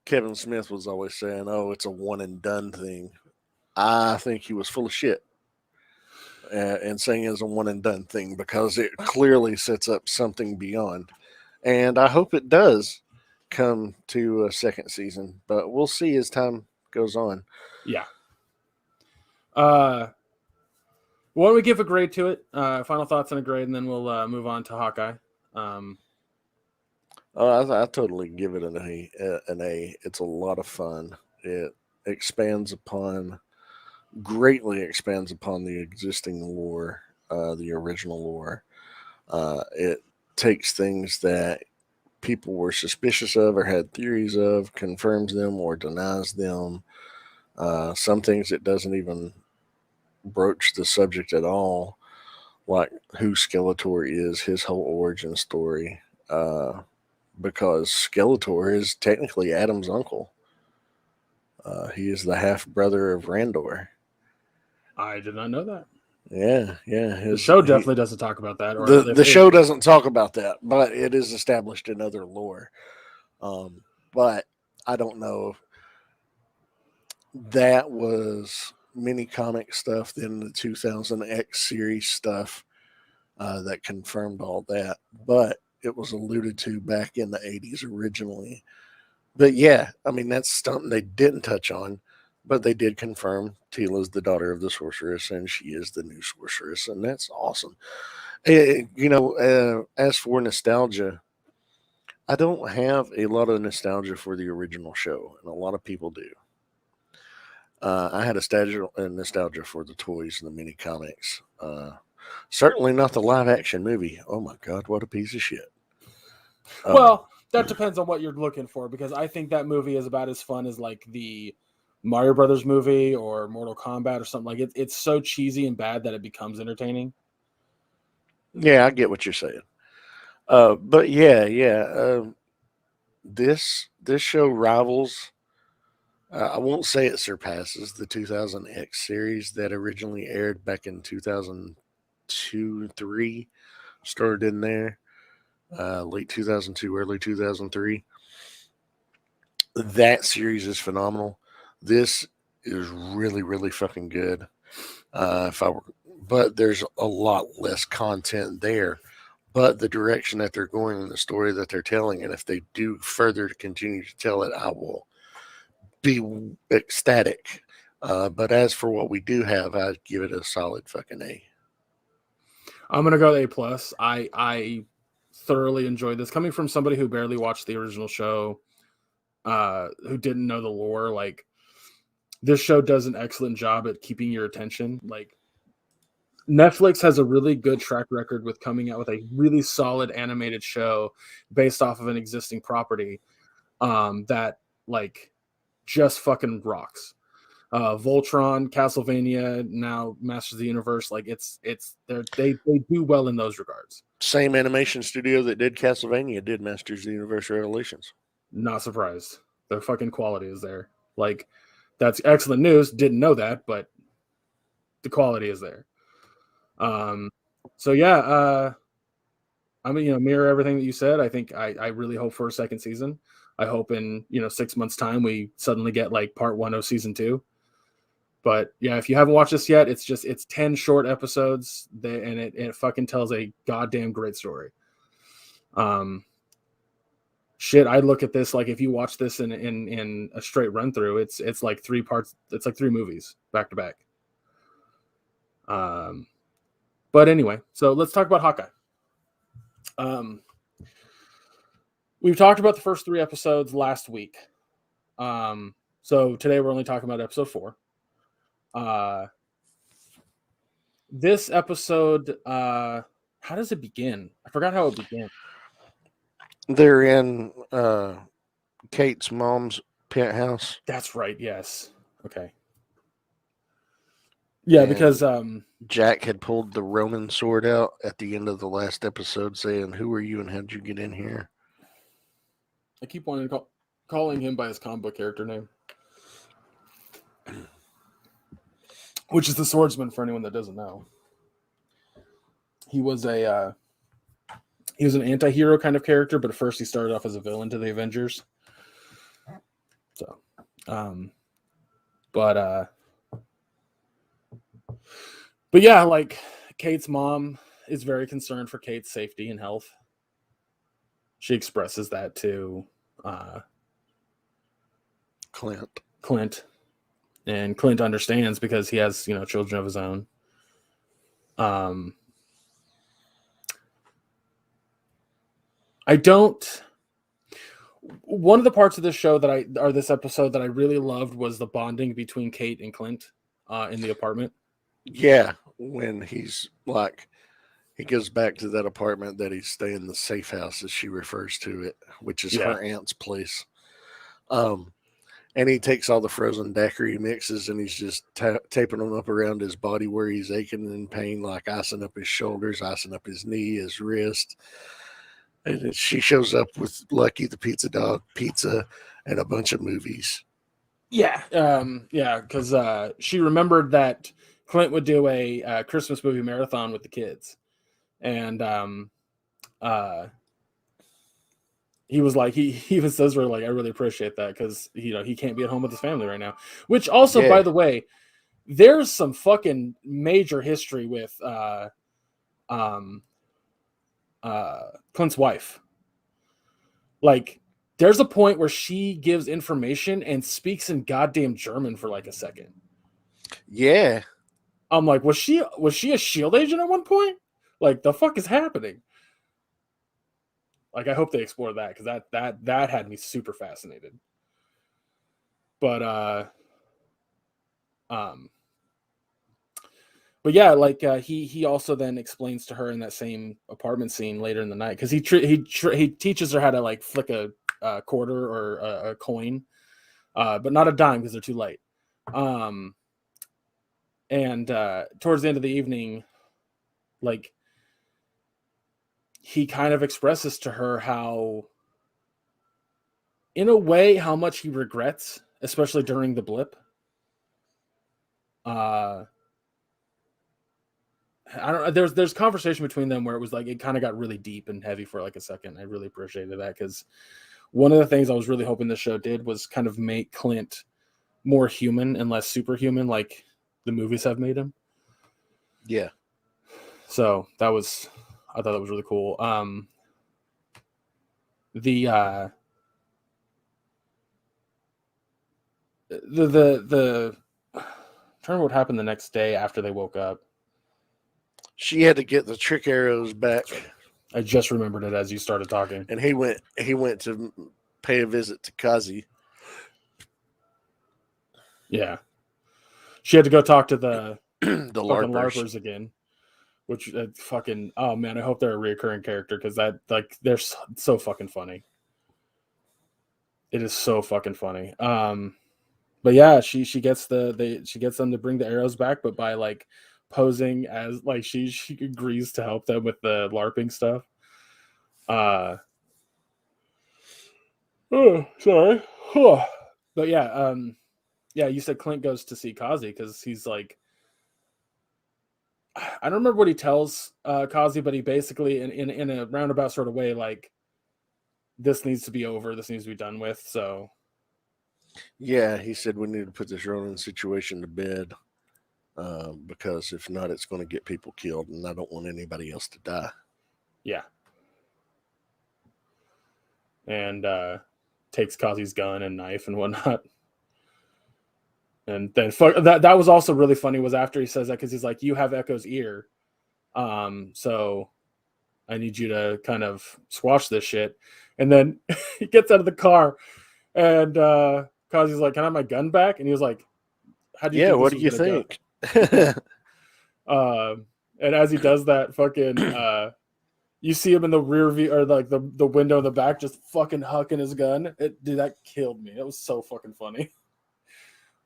Keven Smith was always saying, "Oh, it's a one and done thing." I think he was full of shit. And saying it's a one and done thing because it clearly sets up something beyond. And I hope it does come to a second season, but we'll see as time goes on. Yeah. Why don't we give a grade to it? Final thoughts on a grade, and then we'll move on to Hawkeye. I totally give it an A. It's a lot of fun. It greatly expands upon the existing lore, the original lore. It takes things that people were suspicious of or had theories of, confirms them or denies them. Some things it doesn't even broach the subject at all, like who Skeletor is, his whole origin story, because Skeletor is technically Adam's uncle. He is the half brother of Randor. I did not know that. Yeah. The show definitely doesn't talk about that. Or the show doesn't talk about that, but it is established in other lore. But I don't know. That was mini comic stuff, then the 2000X series stuff that confirmed all that. But it was alluded to back in the 80s originally. But yeah, I mean, that's something they didn't touch on, but they did confirm Tila's the daughter of the sorceress, and she is the new sorceress, and that's awesome. As for nostalgia, I don't have a lot of nostalgia for the original show, and a lot of people do. I had a nostalgia for the toys and the mini comics. Certainly not the live action movie. Oh my God, what a piece of shit. Well, that depends on what you're looking for, because I think that movie is about as fun as like the Mario Brothers movie or Mortal Kombat or something. Like it's so cheesy and bad that it becomes entertaining. Yeah, I get what you're saying. But yeah. This show rivals. I won't say it surpasses the 2000X series that originally aired back in 2002, 3. Started in there, late 2002, early 2003. That series is phenomenal. This is really, really fucking good. But there's a lot less content there. But the direction that they're going and the story that they're telling, and if they do further to continue to tell it, I will be ecstatic. But as for what we do have, I'd give it a solid fucking A. I'm gonna go A+. I thoroughly enjoyed this. Coming from somebody who barely watched the original show, who didn't know the lore, like this show does an excellent job at keeping your attention. Like Netflix has a really good track record with coming out with a really solid animated show based off of an existing property that like just fucking rocks. Voltron, Castlevania, now Masters of the Universe, like they do well in those regards. Same animation studio that did Castlevania did Masters of the Universe Revelations. Not surprised. The fucking quality is there. Like that's excellent news. Didn't know that, but the quality is there. So yeah, I mean, mirror everything that you said. I think I really hope for a second season. I hope in 6 months' time we suddenly get like part 1 of season 2. But yeah, if you haven't watched this yet, it's 10 short episodes, and it fucking tells a goddamn great story. Shit, I look at this like if you watch this in a straight run through, it's like 3 parts. It's like 3 movies back to back. But anyway, so let's talk about Hawkeye. We've talked about the first 3 episodes last week. So today we're only talking about episode 4. This episode, how does it begin? I forgot how it began. They're in Kate's mom's penthouse. That's right. Yes. Okay. Yeah, because Jack had pulled the Ronin sword out at the end of the last episode, saying, "Who are you and how did you get in here?" I keep wanting to calling him by his comic book character name, which is the swordsman. For anyone that doesn't know, he was an anti-hero kind of character, but at first he started off as a villain to the Avengers. So, but yeah, like Kate's mom is very concerned for Kate's safety and health. She expresses that to Clint, and Clint understands because he has children of his own. One of the parts of this show this episode that I really loved was the bonding between Kate and Clint in the apartment. Yeah, when he's like, he goes back to that apartment that he's staying, the safe house as she refers to it, which is her aunt's place. And he takes all the frozen daiquiri mixes and he's just taping them up around his body where he's aching and in pain, like icing up his shoulders, icing up his knee, his wrist. And she shows up with Lucky the Pizza Dog pizza and a bunch of movies. Yeah. Because she remembered that Clint would do a Christmas movie marathon with the kids. And he was like, he even says to her, like, I really appreciate that because, he can't be at home with his family right now. Which also, by the way, there's some fucking major history with Clint's wife. Like, there's a point where she gives information and speaks in goddamn German for like a second. Yeah. I'm like, was she a SHIELD agent at one point? Like, the fuck is happening? Like, I hope they explore that, because that had me super fascinated. But but yeah, like he also then explains to her in that same apartment scene later in the night, because he teaches her how to like flick a quarter or a coin, but not a dime because they're too light. And towards the end of the evening, like, he kind of expresses to her how, in a way, how much he regrets, especially during the blip. I don't know. There's conversation between them where it was like, it kind of got really deep and heavy for like a second. I really appreciated that, because one of the things I was really hoping this show did was kind of make Clint more human and less superhuman, like the movies have made him. Yeah. So I thought that was really cool. The I trying to remember what happened the next day after they woke up. She had to get the trick arrows back. I just remembered it as you started talking. And he went to pay a visit to Kazi. Yeah. She had to go talk to the the fucking LARPers. LARPers again. Which fucking, oh man, I hope they're a reoccurring character, because that, like, they're so fucking funny. It is so fucking funny. But yeah, she gets them to bring the arrows back, but by like posing as like she agrees to help them with the LARPing stuff. Oh, sorry. But yeah, yeah, you said Clint goes to see Kazi because he's like, I don't remember what he tells Kazi, but he basically, in a roundabout sort of way, like, this needs to be over, this needs to be done with. So yeah, he said we need to put this Ronin situation to bed, because if not, it's going to get people killed, and I don't want anybody else to die. Yeah. And takes Kazi's gun and knife and whatnot. And then that was also really funny, was after he says that, because he's like, you have Echo's ear. So I need you to kind of squash this shit. And then he gets out of the car and Kazi's like, can I have my gun back? And he was like, how do you think what this do you was gonna think? go? And as he does that, fucking you see him in the rear view, or like the window in the back, just fucking hucking his gun. Dude, that killed me. It was so fucking funny.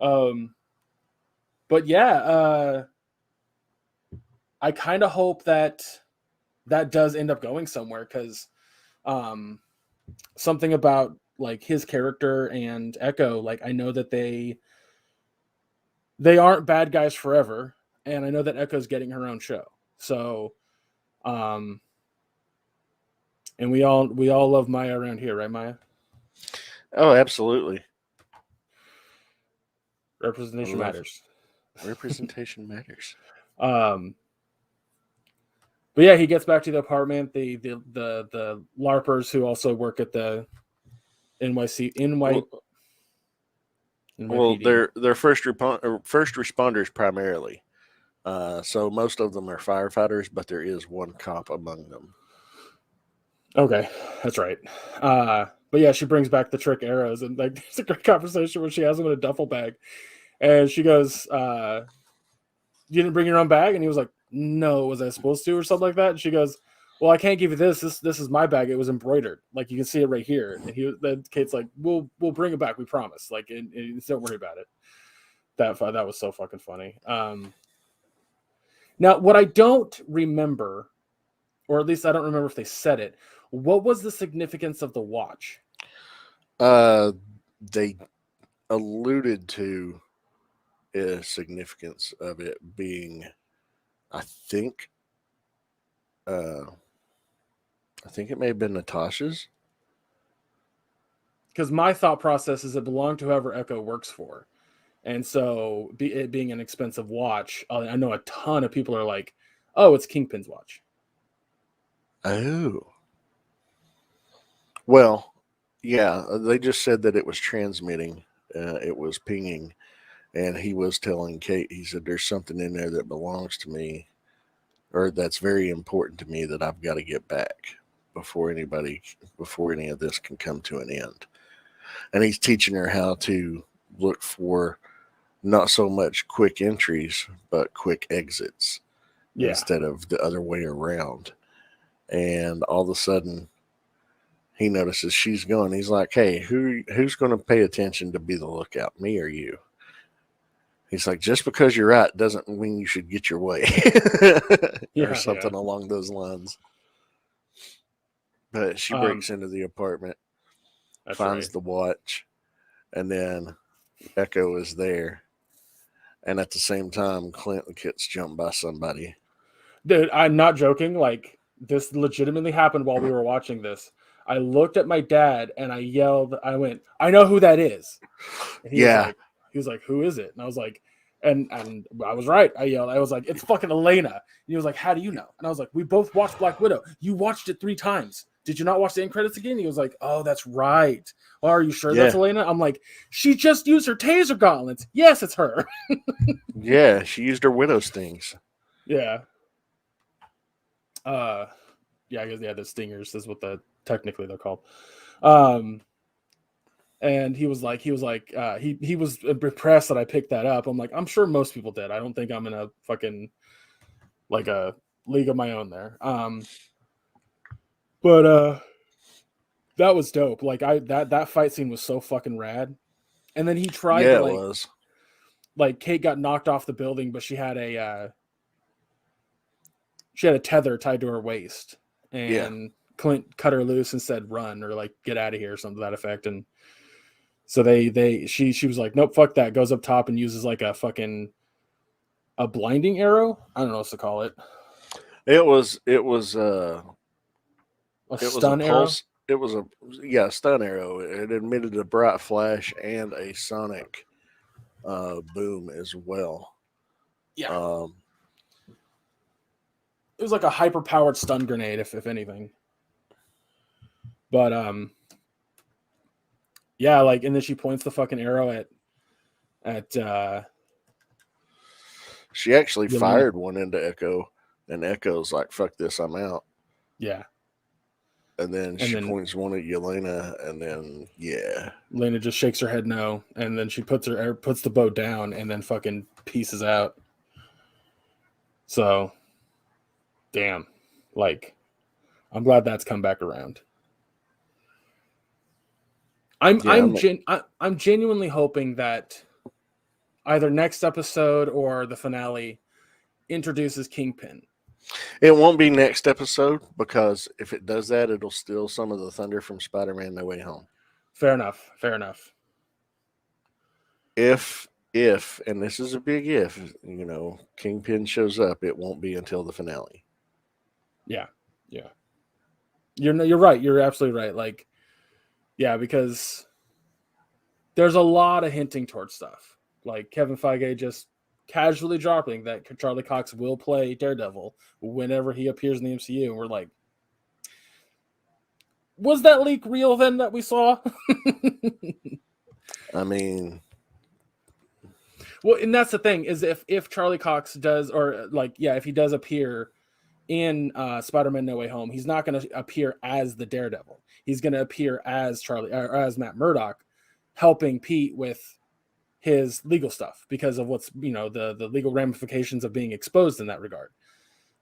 But yeah, I kind of hope that does end up going somewhere, because something about like his character and Echo, like, I know that they aren't bad guys forever, and I know that Echo's getting her own show. So and we all love Maya around here, right, Maya? Oh, absolutely. Representation matters. Representation matters. But yeah, he gets back to the apartment. The LARPers who also work at the NYPD. Well, they're first responders primarily. So most of them are firefighters, but there is one cop among them. Okay, that's right. But yeah, she brings back the trick arrows, and like, there's a great conversation where she has them in a duffel bag, and she goes, "You didn't bring your own bag?" And he was like, "No, was I supposed to?" or something like that. And she goes, "Well, I can't give you this. This is my bag. It was embroidered. Like, you can see it right here." And then Kate's like, "We'll bring it back. We promise. Like, and don't worry about it." That was so fucking funny. Now, what I don't remember, or at least I don't remember if they said it, what was the significance of the watch? They alluded to the significance of it being, I think it may have been Natasha's. Because my thought process is it belonged to whoever Echo works for. And so it being an expensive watch, I know a ton of people are like, oh, it's Kingpin's watch. Oh. Well, yeah, they just said that it was transmitting. It was pinging. And he was telling Kate, he said, there's something in there that belongs to me, or that's very important to me that I've got to get back before any of this can come to an end. And he's teaching her how to look for not so much quick entries, but quick exits instead of the other way around. And all of a sudden, he notices she's gone. He's like, "Hey, who's going to pay attention to be the lookout, me or you?" He's like, "Just because you're right doesn't mean you should get your way," or something along those lines. But she breaks into the apartment, finds the watch, and then Echo is there. And at the same time, Clint gets jumped by somebody. Dude, I'm not joking. Like, this legitimately happened while we were watching this. I looked at my dad and I yelled, I went, "I know who that is." And he was like, "Who is it?" And I was like, and I was right. I yelled, I was like, "It's fucking Elena." And he was like, "How do you know?" And I was like, "We both watched Black Widow. You watched it 3 times. Did you not watch the end credits again?" He was like, "Oh, that's right. Well, are you sure that's Elena?" I'm like, "She just used her taser gauntlets. Yes, it's her." Yeah, she used her widow stings. Yeah. I guess the stingers is what technically they're called. And he was impressed that I picked that up. I'm like, I'm sure most people did. I don't think I'm in a fucking like a league of my own there. But that was dope. Like that fight scene was so fucking rad. And then he tried to it was. Like Kate got knocked off the building, but she had a tether tied to her waist, and Clint cut her loose and said run or like get out of here or something to that effect. And so she was like, nope, fuck that. Goes up top and uses like a blinding arrow. I don't know what to call it. It was a stun arrow. It was a stun arrow. It emitted a bright flash and a sonic boom as well. Yeah. It was like a hyper powered stun grenade, if anything. But yeah, like, and then she points the fucking arrow at she actually fired one into Echo, and Echo's like, "Fuck this, I'm out." Yeah. And then she points one at Yelena, and then Lena just shakes her head no, and then she puts the bow down, and then fucking pieces out. So, damn, like, I'm glad that's come back around. I'm genuinely hoping that either next episode or the finale introduces Kingpin. It won't be next episode, because if it does that, it'll steal some of the thunder from Spider-Man No Way Home. Fair enough. If and this is a big if, Kingpin shows up, it won't be until the finale. Yeah. You're right. You're absolutely right. Like, yeah, because there's a lot of hinting towards stuff. Like Kevin Feige just casually dropping that Charlie Cox will play Daredevil whenever he appears in the MCU. And we're like, was that leak real then that we saw? I mean, well, and that's the thing is if Charlie Cox does, or like, yeah, if he does appear in Spider-Man No Way Home, he's not going to appear as the Daredevil. He's going to appear as as Matt Murdock, helping Pete with his legal stuff because of what's the legal ramifications of being exposed in that regard.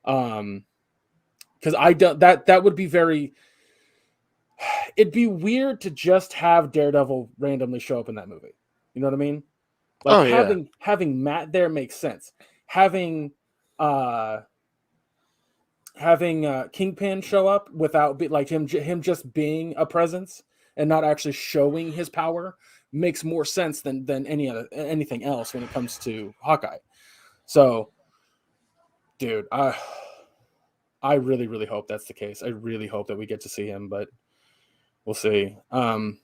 Because I don't that would be it'd be weird to just have Daredevil randomly show up in that movie. You know what I mean? Like having Matt there makes sense. Having Kingpin show up without him just being a presence and not actually showing his power makes more sense than anything else when it comes to Hawkeye. So, dude, I really, really hope that's the case. I really hope that we get to see him, but we'll see. Well,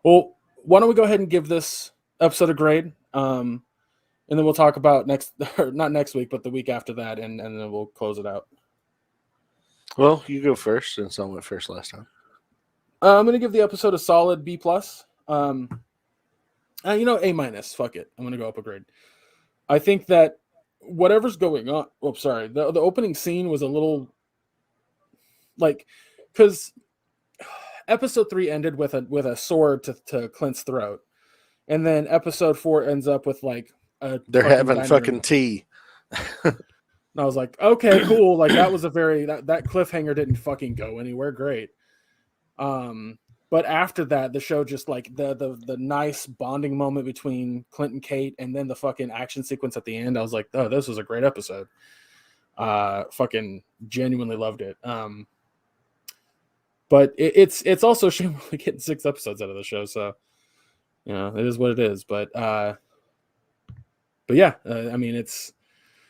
why don't we go ahead and give this episode a grade? And then we'll talk about not next week, but the week after that, and then we'll close it out. Well, you go first since I went first last time. I'm gonna give the episode a solid B plus. A minus. Fuck it. I'm gonna go up a grade. I think that whatever's going on. Oh, sorry. The opening scene was a little like because episode 3 ended with a sword to Clint's throat, and then episode 4 ends up with like a They're fucking having diner. fucking tea. And I was like, okay, cool. Like that was a very that cliffhanger didn't fucking go anywhere. Great. But after that, the show just like the nice bonding moment between Clint and Kate, and then the fucking action sequence at the end. I was like, oh, this was a great episode. Fucking genuinely loved it. But it's also shamelessly getting 6 episodes out of the show, so it is what it is. But yeah, I mean,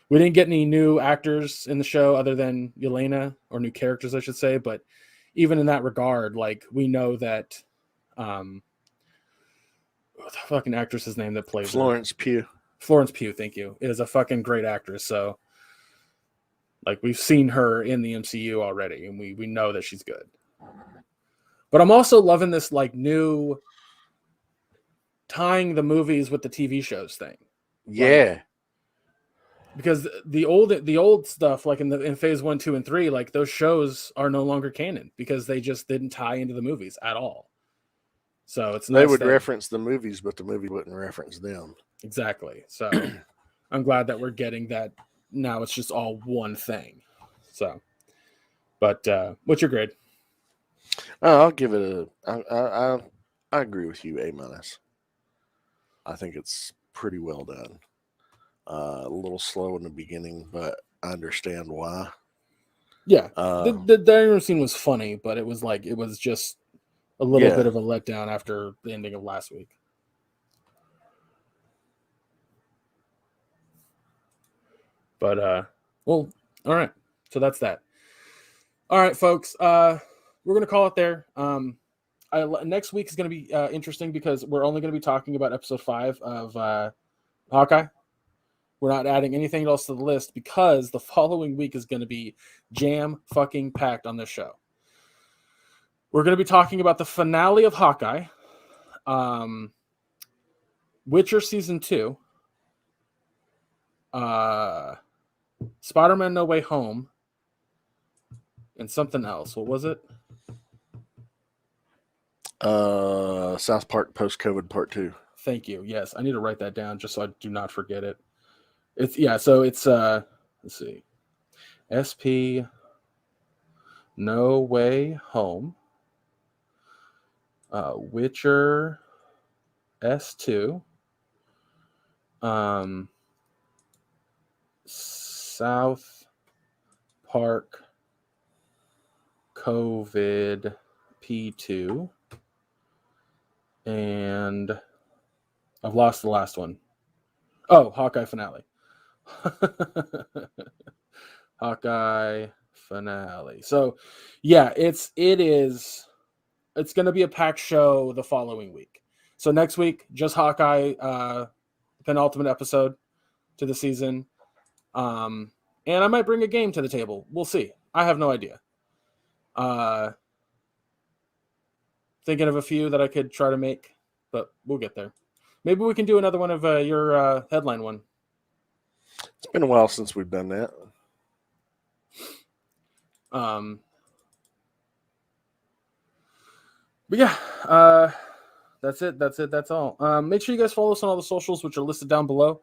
we didn't get any new actors in the show other than Yelena, or new characters, I should say. But even in that regard, like we know that, what the fucking actress's name that plays Florence her? Pugh. Florence Pugh, thank you, is a fucking great actress. So, like, we've seen her in the MCU already, and we know that she's good. But I'm also loving this like new tying the movies with the TV shows thing. Yeah. Like, because the old stuff, like in phase 1, 2, and 3, like those shows are no longer canon because they just didn't tie into the movies at all. So it's nice they would reference the movies, but the movie wouldn't reference them. Exactly. So I'm glad that we're getting that now. It's just all one thing. So, but what's your grade? I'll give it I agree with you, A minus. I think it's pretty well done. A little slow in the beginning, but I understand why. Yeah, the dining room scene was funny, but it was just a little bit of a letdown after the ending of last week. But well, all right. So that's that. All right, folks. We're gonna call it there. Next week is gonna be interesting because we're only gonna be talking about episode 5 of Hawkeye. We're not adding anything else to the list because the following week is going to be jam fucking packed on this show. We're going to be talking about the finale of Hawkeye, Witcher season 2, Spider-Man No Way Home, and something else. What was it? South Park Post-COVID Part 2. Thank you. Yes, I need to write that down just so I do not forget it. So it's let's see. SP No Way Home. Witcher S2. South Park COVID P2. And I've lost the last one. Oh, Hawkeye finale. Hawkeye finale. So yeah, it's going to be a packed show the following week. So next week, just Hawkeye, penultimate episode to the season. And I might bring a game to the table. We'll see. I have no idea. Thinking of a few that I could try to make, but we'll get there. Maybe we can do another one of your headline one. It's been a while since we've done that. But yeah, that's it. That's all. Make sure you guys follow us on all the socials, which are listed down below.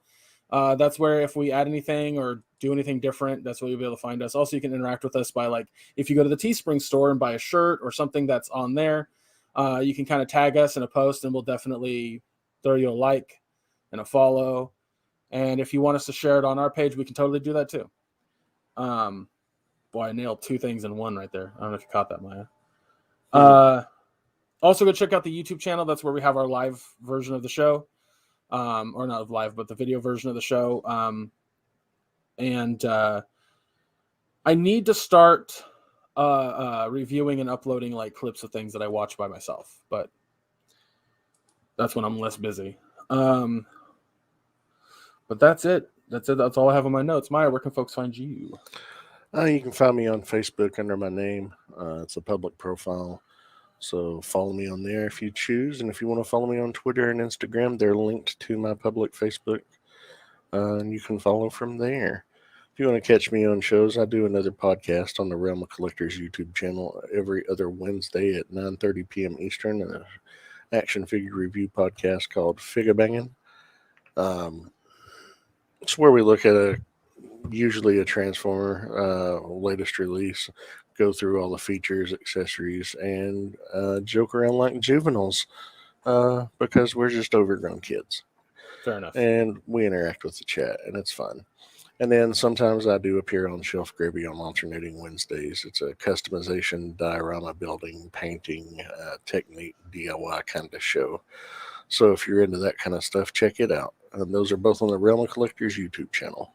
That's where if we add anything or do anything different, that's where you'll be able to find us. Also, you can interact with us by if you go to the Teespring store and buy a shirt or something that's on there, you can kind of tag us in a post and we'll definitely throw you a like and a follow. And if you want us to share it on our page, we can totally do that too. Boy, I nailed 2 things in one right there. I don't know if you caught that, Maya. Also, go check out the YouTube channel. That's where we have our live version of the show. Or not live, but the video version of the show. And I need to start reviewing and uploading clips of things that I watch by myself, but that's when I'm less busy. But that's it. That's all I have on my notes. Maya, where can folks find you? You can find me on Facebook under my name. It's a public profile. So follow me on there if you choose. And if you want to follow me on Twitter and Instagram, they're linked to my public Facebook. And you can follow from there. If you want to catch me on shows, I do another podcast on the Realm of Collectors YouTube channel every other Wednesday at 9:30 p.m. Eastern, an action figure review podcast called Figure Banging. It's where we look at usually a Transformer latest release, go through all the features, accessories, and joke around like juveniles because we're just overgrown kids. Fair enough. And we interact with the chat, and it's fun. And then sometimes I do appear on Shelf Gravy on alternating Wednesdays. It's a customization, diorama building, painting, technique, DIY kind of show. So if you're into that kind of stuff, check it out. And those are both on the Realm of Collectors YouTube channel.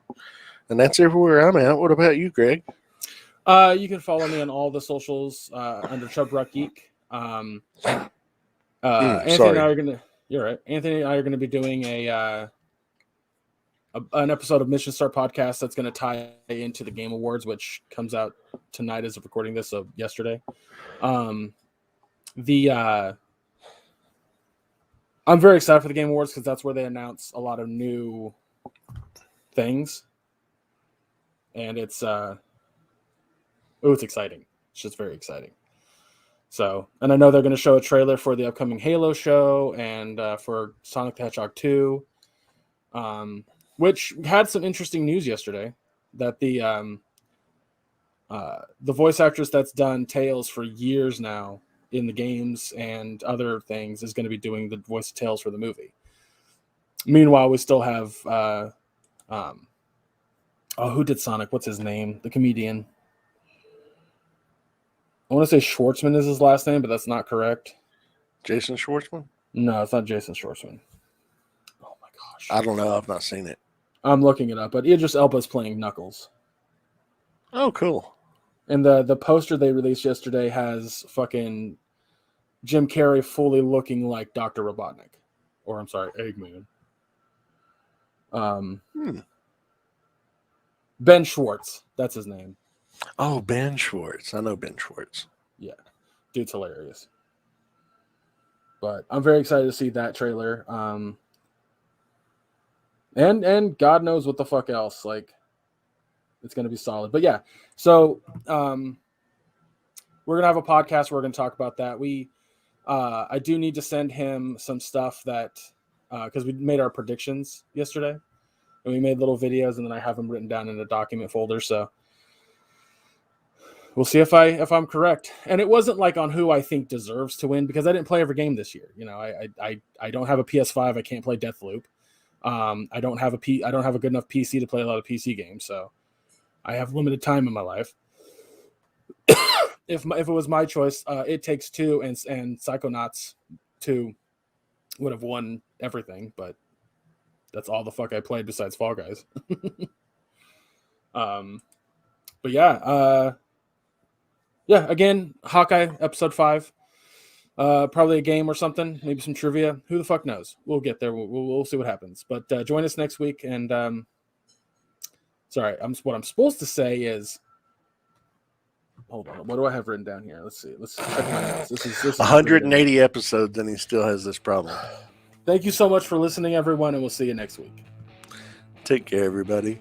And that's everywhere I'm at. What about you, Greg? You can follow me on all the socials under Chub Rock Geek. Anthony and I are gonna. You're right. Anthony and I are going to be doing an episode of Mission Start Podcast that's going to tie into the Game Awards, which comes out tonight as of recording this, so yesterday. I'm very excited for the Game Awards because that's where they announce a lot of new things, and it's exciting. It's just very exciting. So, and I know they're going to show a trailer for the upcoming Halo show and for Sonic the Hedgehog 2, which had some interesting news yesterday that the voice actress that's done Tails for years now in the games and other things is going to be doing the voice of Tails for the movie. Meanwhile, we still have who did Sonic? What's his name? The comedian. I want to say Schwartzman is his last name, but that's not correct. Jason Schwartzman? No, it's not Jason Schwartzman. Oh my gosh. I don't know. I've not seen it. I'm looking it up, but Idris Elba's playing Knuckles. Oh, cool. And the poster they released yesterday has fucking Jim Carrey fully looking like Dr. Robotnik. Or, I'm sorry, Eggman. Ben Schwartz. That's his name. Oh, Ben Schwartz. I know Ben Schwartz. Yeah. Dude's hilarious. But I'm very excited to see that trailer. And God knows what the fuck else. Like, it's going to be solid. But yeah, so we're going to have a podcast where we're going to talk about that. I do need to send him some stuff that, because we made our predictions yesterday. And we made little videos, and then I have them written down in a document folder. So we'll see if I'm correct. And it wasn't like on who I think deserves to win because I didn't play every game this year. You know, I don't have a PS5. I can't play Deathloop. I don't have a good enough PC to play a lot of PC games. So I have limited time in my life. If it was my choice, It Takes Two and Psychonauts 2 would have won everything, but that's all the fuck I played besides Fall Guys. But yeah, again, Hawkeye episode 5, probably a game or something, maybe some trivia. Who the fuck knows? We'll get there. We'll see what happens. But join us next week. And what I'm supposed to say is, hold on, what do I have written down here? Let's see. Let's check my notes. This is 180 episodes, and he still has this problem. Thank you so much for listening, everyone, and we'll see you next week. Take care, everybody.